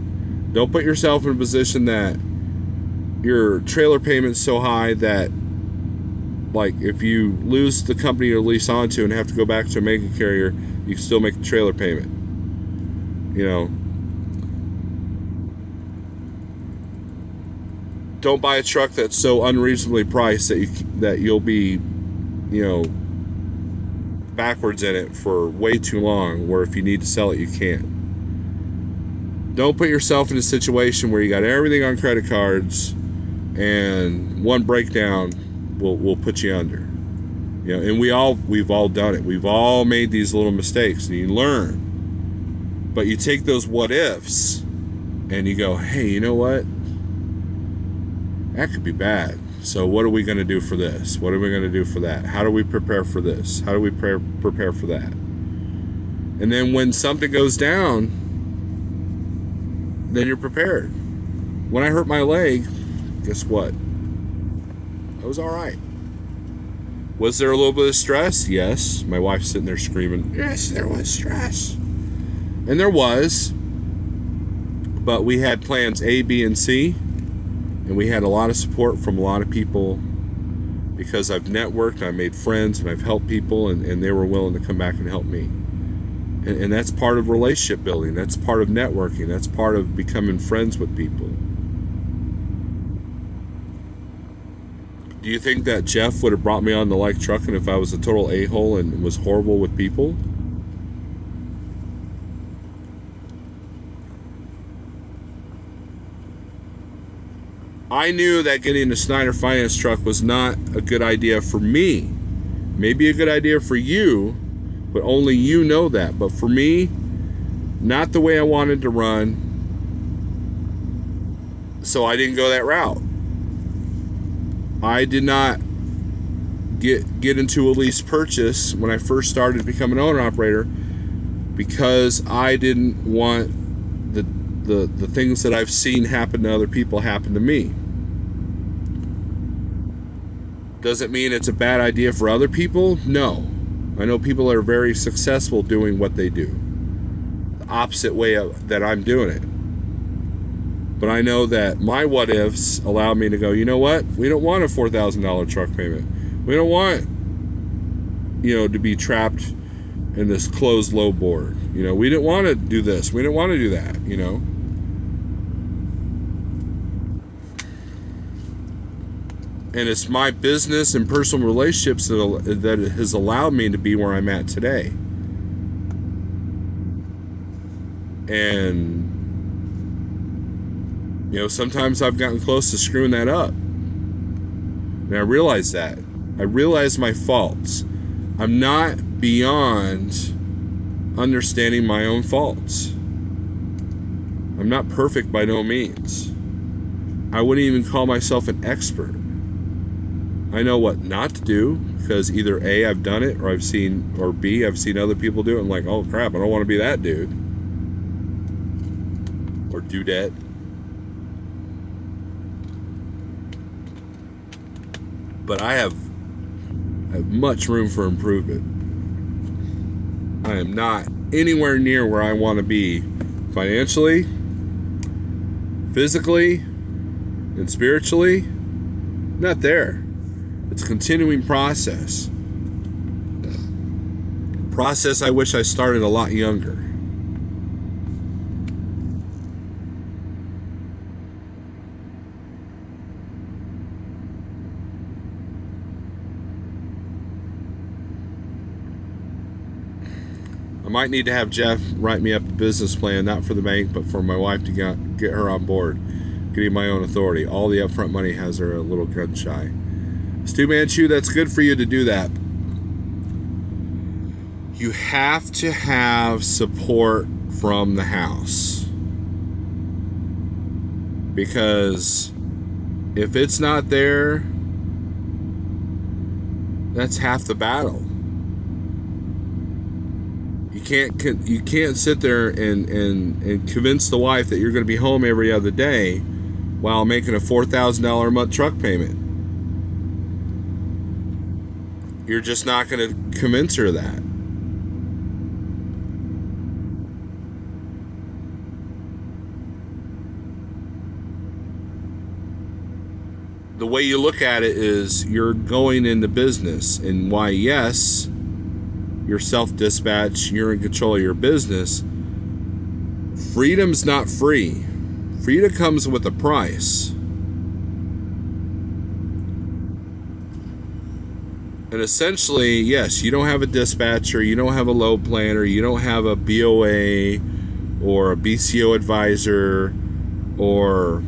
Don't put yourself in a position that your trailer payment's so high that, like, if you lose the company you're leased onto and have to go back to a mega carrier, you can still make the trailer payment. Don't buy a truck that's so unreasonably priced that you'll be, backwards in it for way too long, where if you need to sell it, you can't. Don't put yourself in a situation where you got everything on credit cards and one breakdown will put you under. And we've all done it. We've all made these little mistakes, and you learn. But you take those what ifs and you go, hey, you know what? That could be bad. So what are we going to do for this? What are we going to do for that? How do we prepare for this? How do we prepare for that? And then when something goes down, then you're prepared. When I hurt my leg, guess what? I was all right. Was there a little bit of stress? Yes. My wife's sitting there screaming, yes, there was stress. And there was. But we had plans A, B, and C. And we had a lot of support from a lot of people because I've networked, I've made friends, and I've helped people, and they were willing to come back and help me. And that's part of relationship building. That's part of networking. That's part of becoming friends with people. Do you think that Jeff would have brought me on the like trucking if I was a total a-hole and was horrible with people? I knew that getting a Snyder Finance truck was not a good idea for me. Maybe a good idea for you, but only you know that. But for me, not the way I wanted to run. So I didn't go that route. I did not get into a lease purchase when I first started becoming an owner-operator because I didn't want the things that I've seen happen to other people happen to me. Does it mean it's a bad idea for other people? No. I know people that are very successful doing what they do. The opposite way that I'm doing it. But I know that my what-ifs allow me to go, you know what? We don't want a $4,000 truck payment. We don't want, to be trapped in this closed low board. We didn't want to do this. We didn't want to do that, And it's my business and personal relationships that has allowed me to be where I'm at today. And, sometimes I've gotten close to screwing that up. And I realize that. I realize my faults. I'm not beyond understanding my own faults. I'm not perfect by no means. I wouldn't even call myself an expert. I know what not to do because either A, I've done it, or B, I've seen other people do it. I'm like, oh crap, I don't want to be that dude. Or dudette. But I have much room for improvement. I am not anywhere near where I want to be financially, physically, and spiritually. Not there. It's a continuing process. Process I wish I started a lot younger. I might need to have Jeff write me up a business plan, not for the bank, but for my wife to get her on board, getting my own authority. All the upfront money has her a little gun shy. Stu Manchu, that's good for you to do that. You have to have support from the house. Because if it's not there, that's half the battle. You can't sit there and convince the wife that you're going to be home every other day while making a $4,000 a month truck payment. You're just not going to convince her of that. The way you look at it is you're going into business, and why, yes, you're self-dispatch, you're in control of your business. Freedom's not free. Freedom comes with a price. And essentially, yes, you don't have a dispatcher, you don't have a load planner, you don't have a BOA or a BCO advisor or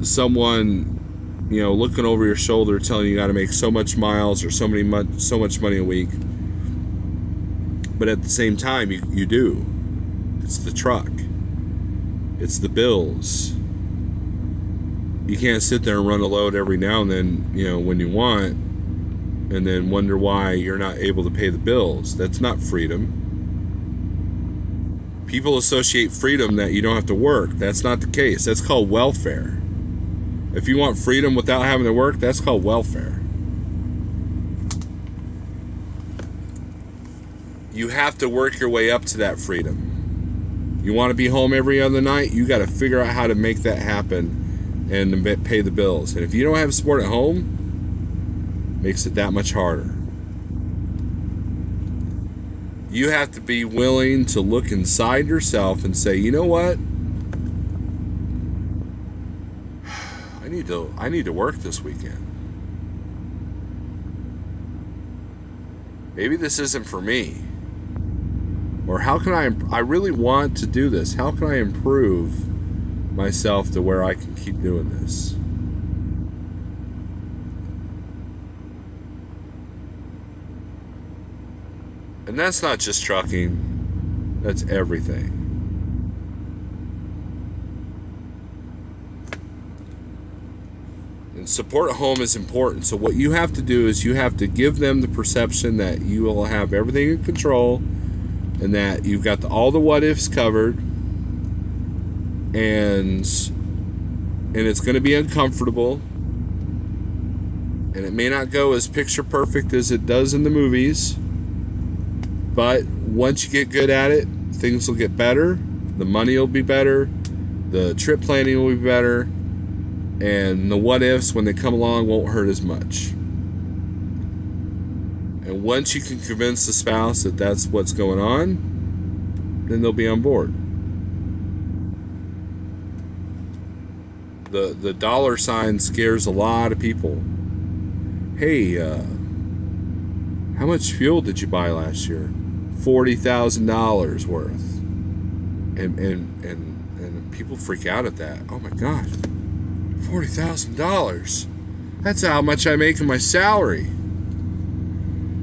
someone, looking over your shoulder telling you got to make so much miles or so much money a week. But at the same time, you do. It's the truck. It's the bills. You can't sit there and run a load every now and then, when you want, and then wonder why you're not able to pay the bills. That's not freedom. People associate freedom that you don't have to work. That's not the case. That's called welfare. If you want freedom without having to work, that's called welfare. You have to work your way up to that freedom. You want to be home every other night, you got to figure out how to make that happen and pay the bills. And if you don't have support at home, it makes it that much harder. You have to be willing to look inside yourself and say, you know what? I need to work this weekend. Maybe this isn't for me. Or how can I really want to do this. How can I improve myself to where I can keep doing this? And that's not just trucking, that's everything. And support at home is important. So what you have to do is you have to give them the perception that you will have everything in control and that you've got all the what ifs covered, and it's going to be uncomfortable, and it may not go as picture perfect as it does in the movies. But once you get good at it, things will get better. The money will be better. The trip planning will be better. And the what ifs, when they come along, won't hurt as much. And once you can convince the spouse that that's what's going on, then they'll be on board. The dollar sign scares a lot of people. Hey, how much fuel did you buy last year? $40,000 worth. And people freak out at that. Oh my God, $40,000. That's how much I make in my salary.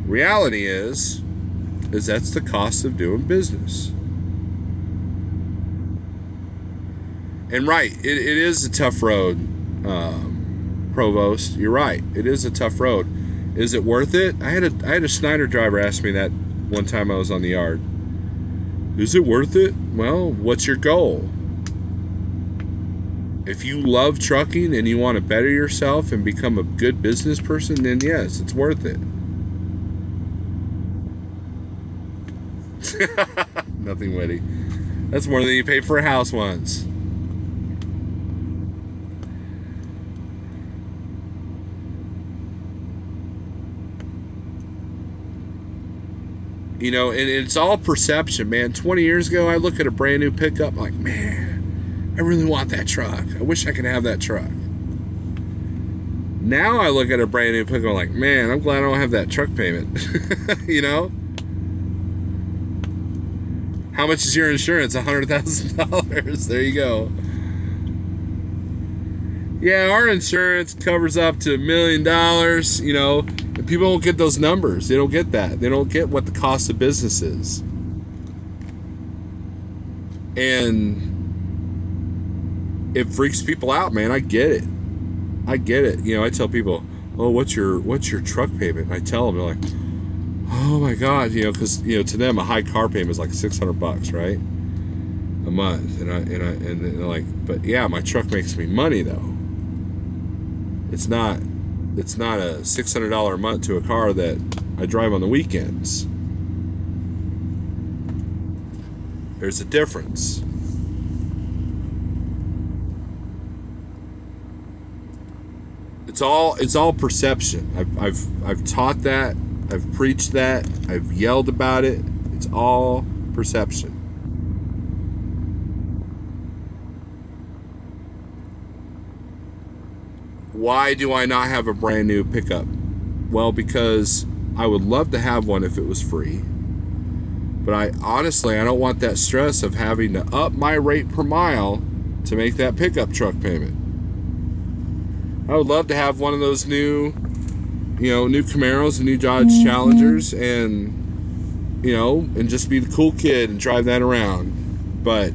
Reality is that's the cost of doing business. And right, it is a tough road, Provost. You're right. It is a tough road. Is it worth it? I had a Schneider driver ask me that one time I was on the yard. Is it worth it? Well, what's your goal? If you love trucking and you want to better yourself and become a good business person, then yes, it's worth it. Nothing witty. That's more than you paid for a house once. And it's all perception, man. 20 years ago, I look at a brand new pickup like, man, I really want that truck. I wish I could have that truck. Now I look at a brand new pickup like, man, I'm glad I don't have that truck payment. How much is your insurance? $100,000. There you go. Yeah, our insurance covers up to $1 million, and people don't get those numbers. They don't get that. They don't get what the cost of business is. And it freaks people out, man. I get it. I tell people, oh, what's your truck payment? And I tell them, they're like, oh my God, because to them a high car payment is like $600, right, a month, and they're like, but yeah, my truck makes me money though. It's not a $600 a month to a car that I drive on the weekends. There's a difference. It's all perception. I've taught that. I've preached that. I've yelled about it. It's all perception. Why do I not have a brand new pickup? Well, because I would love to have one if it was free. But I don't want that stress of having to up my rate per mile to make that pickup truck payment. I would love to have one of those new Camaros and new Dodge Challengers and just be the cool kid and drive that around. But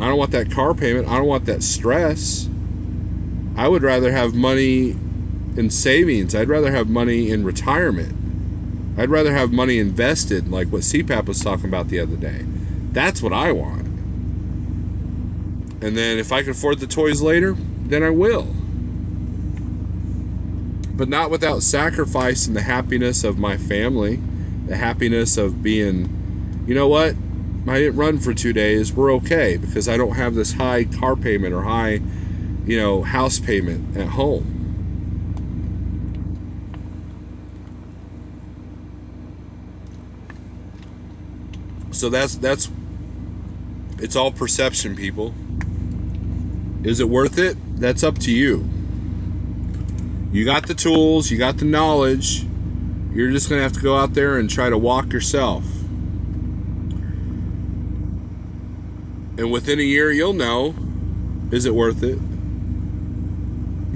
I don't want that car payment. I don't want that stress. I would rather have money in savings. I'd rather have money in retirement. I'd rather have money invested, like what CPAP was talking about the other day. That's what I want. And then if I can afford the toys later, then I will. But not without sacrificing the happiness of my family, the happiness of being, you know what? I didn't run for 2 days. We're okay because I don't have this high car payment or high, house payment at home. So that's it's all perception, people. Is it worth it? That's up to you. You got the tools, you got the knowledge. You're just going to have to go out there and try to walk yourself. And within a year, you'll know, is it worth it?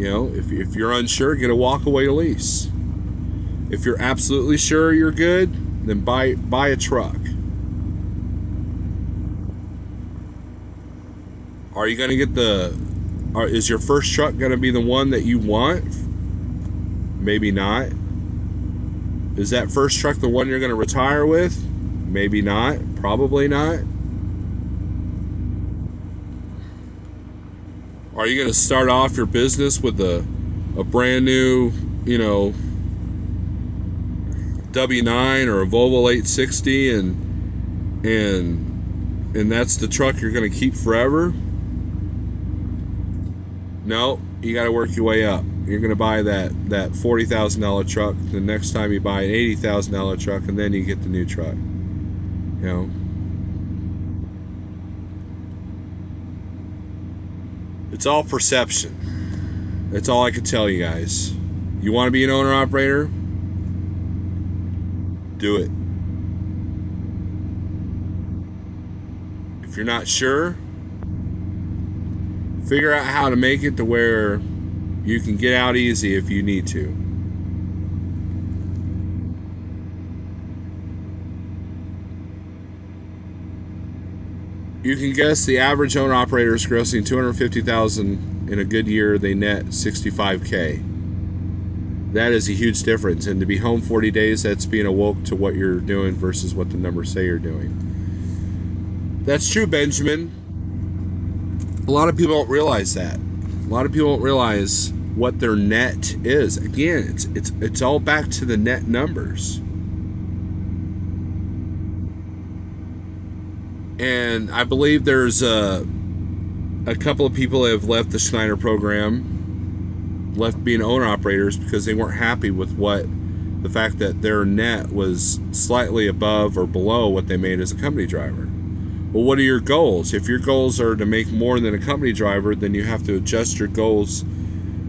If you're unsure, get a walk-away lease. If you're absolutely sure you're good, then buy a truck. Are you going to get is your first truck going to be the one that you want? Maybe not. Is that first truck the one you're going to retire with? Maybe not. Probably not. Are you going to start off your business with a brand new, W9 or a Volvo 860 and that's the truck you're going to keep forever? No, you got to work your way up. You're going to buy that $40,000 truck. The next time you buy an $80,000 truck, and then you get the new truck. It's all perception. That's all I can tell you guys. You want to be an owner-operator? Do it. If you're not sure, figure out how to make it to where you can get out easy if you need to. You can guess the average owner-operator is grossing $250,000 in a good year. They net $65K. That is a huge difference. And to be home 40 days, that's being awoke to what you're doing versus what the numbers say you're doing. That's true, Benjamin. A lot of people don't realize that. A lot of people don't realize what their net is. Again, it's all back to the net numbers. And I believe there's a couple of people that have left the Schneider program, left being owner-operators because they weren't happy with the fact that their net was slightly above or below what they made as a company driver. Well, what are your goals? If your goals are to make more than a company driver, then you have to adjust your goals,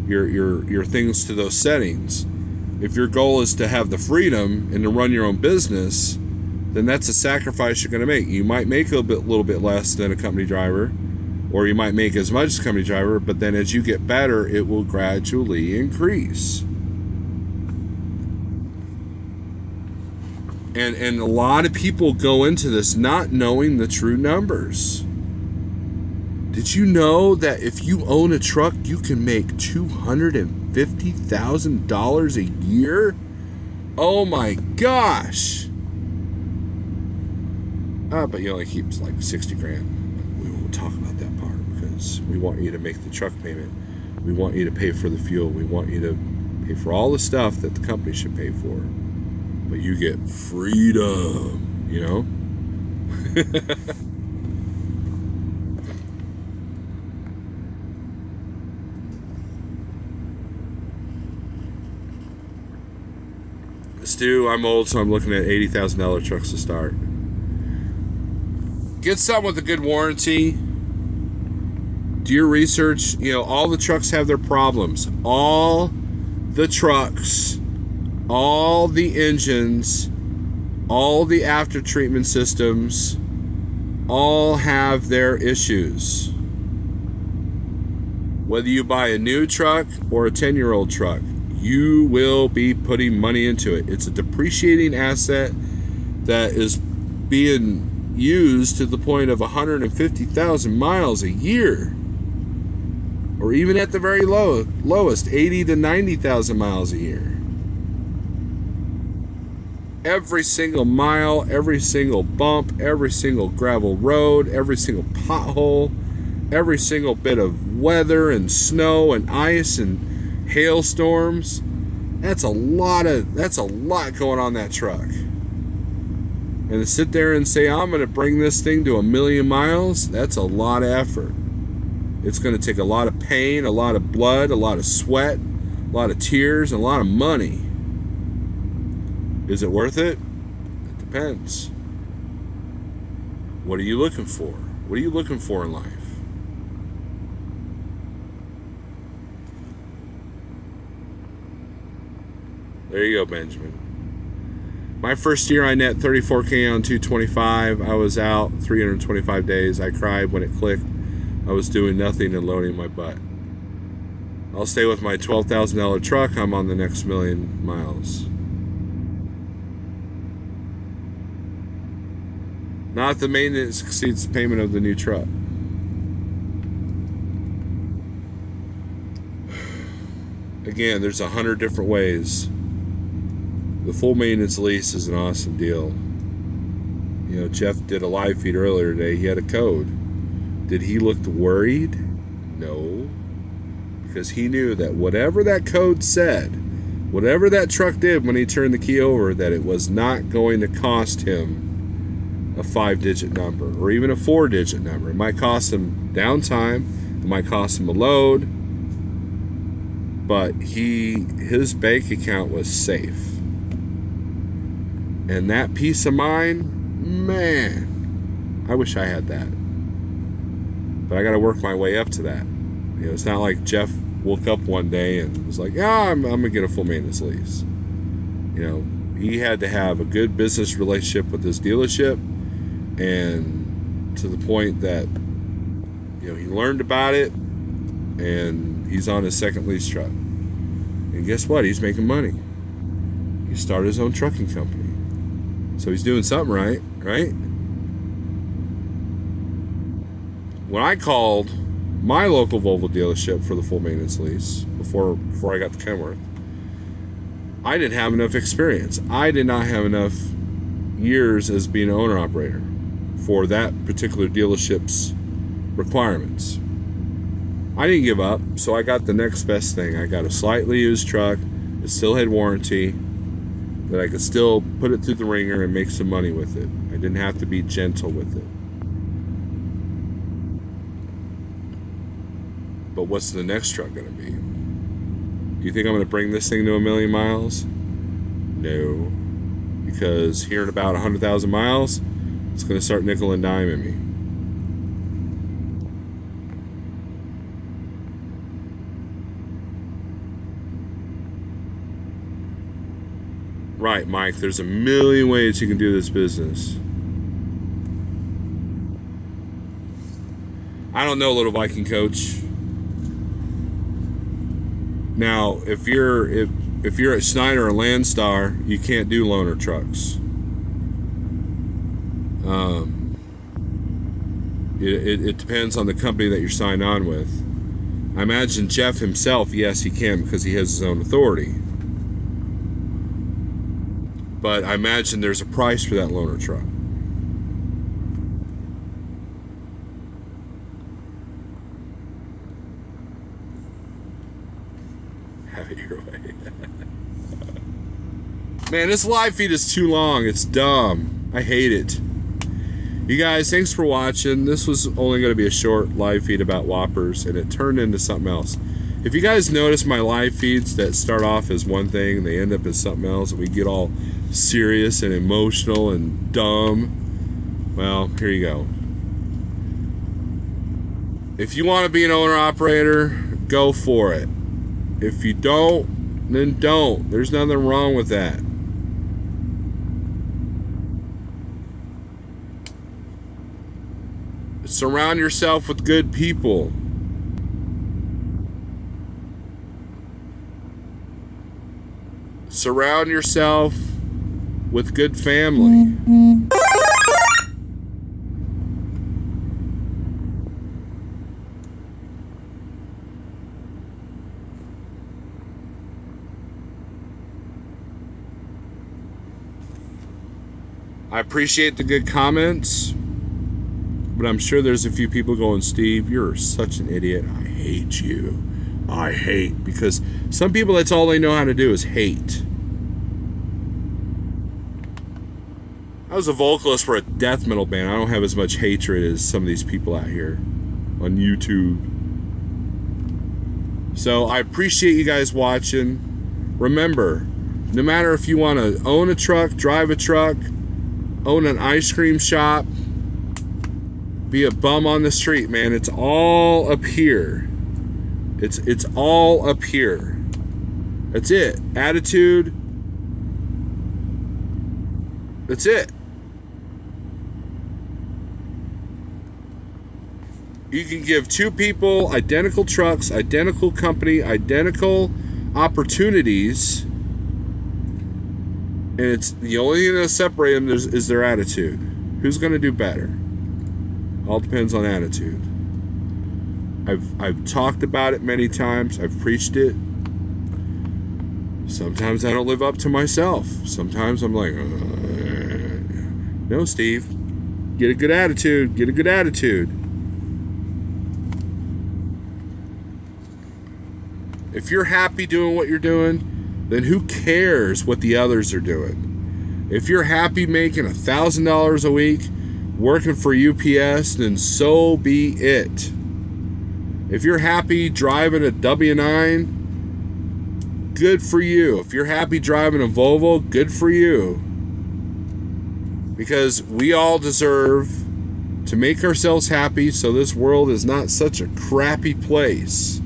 your things to those settings. If your goal is to have the freedom and to run your own business, then that's a sacrifice you're going to make. You might make a little bit less than a company driver, or you might make as much as a company driver, but then as you get better, it will gradually increase. And a lot of people go into this not knowing the true numbers. Did you know that if you own a truck, you can make $250,000 a year? Oh my gosh. But you only keep like 60 grand. We won't talk about that part because we want you to make the truck payment. We want you to pay for the fuel. We want you to pay for all the stuff that the company should pay for. But you get freedom, Stu, I'm old, so I'm looking at $80,000 trucks to start. Get something with a good warranty. Do your research. All the trucks have their problems. All the trucks, all the engines, all the after treatment systems, all have their issues. Whether you buy a new truck or a 10-year-old truck, you will be putting money into it. It's a depreciating asset that is being used to the point of 150,000 miles a year. or even at the very lowest, 80 to 90,000 miles a year. Every single mile, every single bump, every single gravel road, every single pothole, every single bit of weather and snow and ice and hailstorms. That's a lot going on that truck. And to sit there and say, I'm going to bring this thing to 1,000,000 miles, that's a lot of effort. It's going to take a lot of pain, a lot of blood, a lot of sweat, a lot of tears, and a lot of money. Is it worth it? It depends. What are you looking for? What are you looking for in life? There you go, Benjamin. My first year I net 34K on 225. I was out 325 days. I cried when it clicked. I was doing nothing and loading my butt. I'll stay with my $12,000 truck. I'm on the next 1,000,000 miles. Not if the maintenance exceeds the payment of the new truck. Again, there's 100 different ways. The full maintenance lease is an awesome deal. You know, Jeff did a live feed earlier today. He had a code. Did he look worried? No. Because he knew that whatever that code said, whatever that truck did when he turned the key over, that it was not going to cost him a 5-digit number or even a 4-digit number. It might cost him downtime. It might cost him a load. But his bank account was safe. And that peace of mind, man, I wish I had that. But I got to work my way up to that. You know, it's not like Jeff woke up one day and was like, yeah, I'm going to get a full maintenance lease. You know, he had to have a good business relationship with his dealership, and to the point that, you know, he learned about it, and he's on his second lease truck. And guess what? He's making money. He started his own trucking company. So he's doing something right, right? When I called my local Volvo dealership for the full maintenance lease before I got to Kenworth, I didn't have enough experience. I did not have enough years as being an owner-operator for that particular dealership's requirements. I didn't give up, so I got the next best thing. I got a slightly used truck. It still had warranty, that I could still put it through the ringer and make some money with it. I didn't have to be gentle with it. But what's the next truck going to be? Do you think I'm going to bring this thing to 1,000,000 miles? No. Because here in about 100,000 miles, it's going to start nickel and diming me. Right, Mike, there's a million ways you can do this business. I don't know, Little Viking Coach. Now, if you're at Schneider or Landstar, you can't do loaner trucks. It depends on the company that you're signed on with. I imagine Jeff himself, yes, he can because he has his own authority. But I imagine there's a price for that loaner truck. Have it your way. Man, this live feed is too long. It's dumb. I hate it. You guys, thanks for watching. This was only going to be a short live feed about Whoppers, and it turned into something else. If you guys notice my live feeds that start off as one thing, they end up as something else, and we get all serious and emotional and dumb, well, here you go. If you want to be an owner-operator, go for it. If you don't, then don't. There's nothing wrong with that. Surround yourself with good people. Surround yourself with good family. I appreciate the good comments, but I'm sure there's a few people going, Steve, you're such an idiot. I hate you. I hate. Because some people, that's all they know how to do is hate. I was a vocalist for a death metal band. I don't have as much hatred as some of these people out here on YouTube. So I appreciate you guys watching. Remember, no matter if you want to own a truck, drive a truck, own an ice cream shop, be a bum on the street, man, it's all up here. It's all up here. That's it. Attitude. That's it. You can give two people identical trucks, identical company, identical opportunities, and it's the only thing that separates them is their attitude. Who's going to do better? All depends on attitude. I've talked about it many times. I've preached it. Sometimes I don't live up to myself. Sometimes I'm like, no, Steve, get a good attitude. Get a good attitude. If you're happy doing what you're doing, then who cares what the others are doing? If you're happy making $1,000 a week, working for UPS, then so be it. If you're happy driving a W9, good for you. If you're happy driving a Volvo, good for you. Because we all deserve to make ourselves happy so this world is not such a crappy place.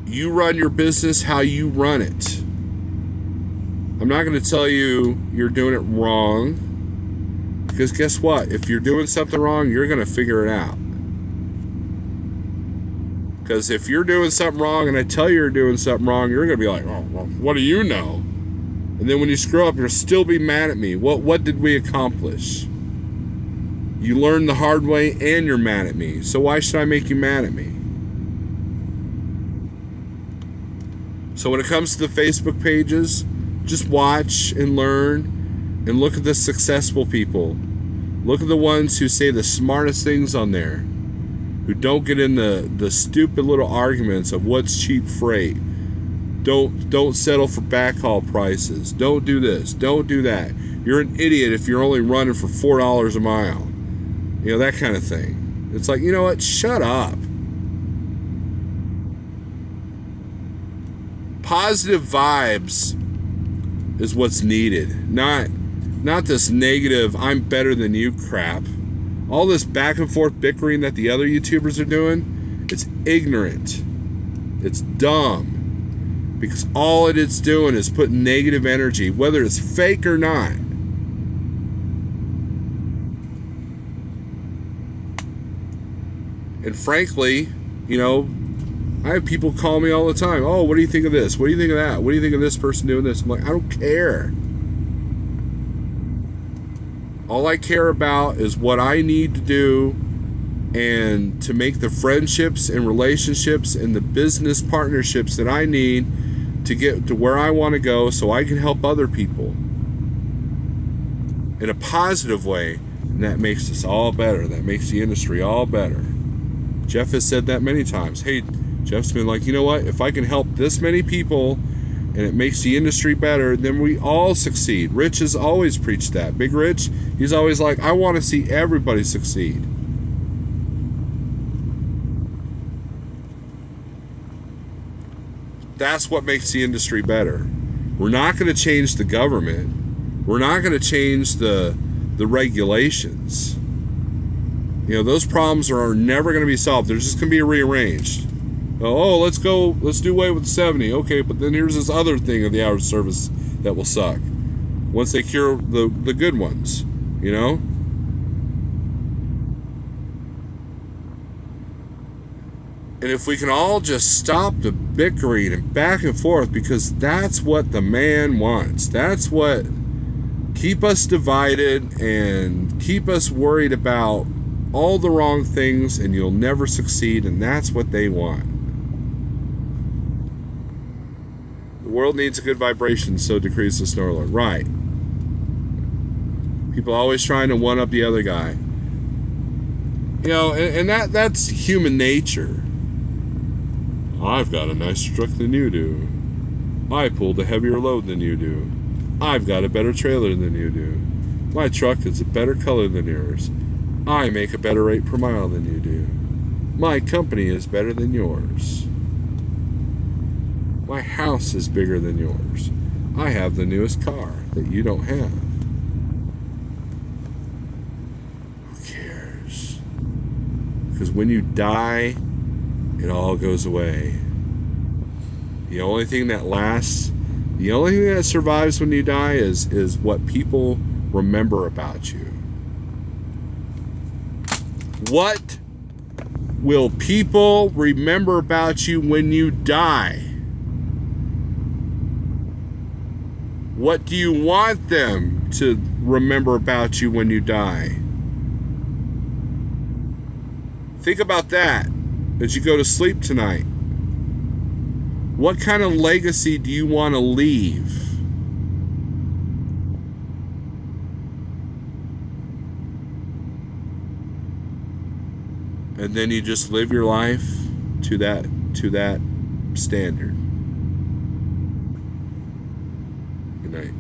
You run your business how you run it. I'm not going to tell you you're doing it wrong, because guess what? If you're doing something wrong, you're going to figure it out. Because if you're doing something wrong and I tell you you're doing something wrong, you're going to be like, oh, well, what do you know? And then when you screw up, you'll still be mad at me. What did we accomplish? You learned the hard way and you're mad at me. So why should I make you mad at me? So when it comes to the Facebook pages, just watch and learn and look at the successful people. Look at the ones who say the smartest things on there, who don't get in the stupid little arguments of what's cheap freight. Don't settle for backhaul prices. Don't do this. Don't do that. You're an idiot if you're only running for $4 a mile. You know, that kind of thing. It's like, you know what? Shut up. Positive vibes is what's needed. Not this negative, I'm better than you crap. All this back and forth bickering that the other YouTubers are doing, it's ignorant. It's dumb. Because all it's doing is putting negative energy, whether it's fake or not. And frankly, you know, I have people call me all the time. Oh, what do you think of this? What do you think of that? What do you think of this person doing this? I'm like, I don't care. All I care about is what I need to do and to make the friendships and relationships and the business partnerships that I need to get to where I want to go so I can help other people in a positive way. And that makes us all better. That makes the industry all better. Jeff has said that many times. Hey, Jeff's been like, you know what? If I can help this many people and it makes the industry better, then we all succeed. Rich has always preached that. Big Rich, he's always like, I want to see everybody succeed. That's what makes the industry better. We're not going to change the government. We're not going to change the regulations. You know, those problems are never going to be solved. They're just going to be rearranged. Oh, let's do away with 70. Okay, but then here's this other thing of the hour of service that will suck once they cure the good ones, you know? And if we can all just stop the bickering and back and forth, because that's what the man wants. That's what keep us divided and keep us worried about all the wrong things, and you'll never succeed, and that's what they want. world needs a good vibration, so decrees the snore alert. Right. People always trying to one up the other guy. You know, and that's human nature. I've got a nicer truck than you do. I pulled a heavier load than you do. I've got a better trailer than you do. My truck is a better color than yours. I make a better rate per mile than you do. My company is better than yours. My house is bigger than yours. I have the newest car that you don't have. Who cares? Because when you die, it all goes away. The only thing that lasts, the only thing that survives when you die is what people remember about you. What will people remember about you when you die? What do you want them to remember about you when you die? Think about that as you go to sleep tonight. What kind of legacy do you want to leave? And then you just live your life to that standard. Good night.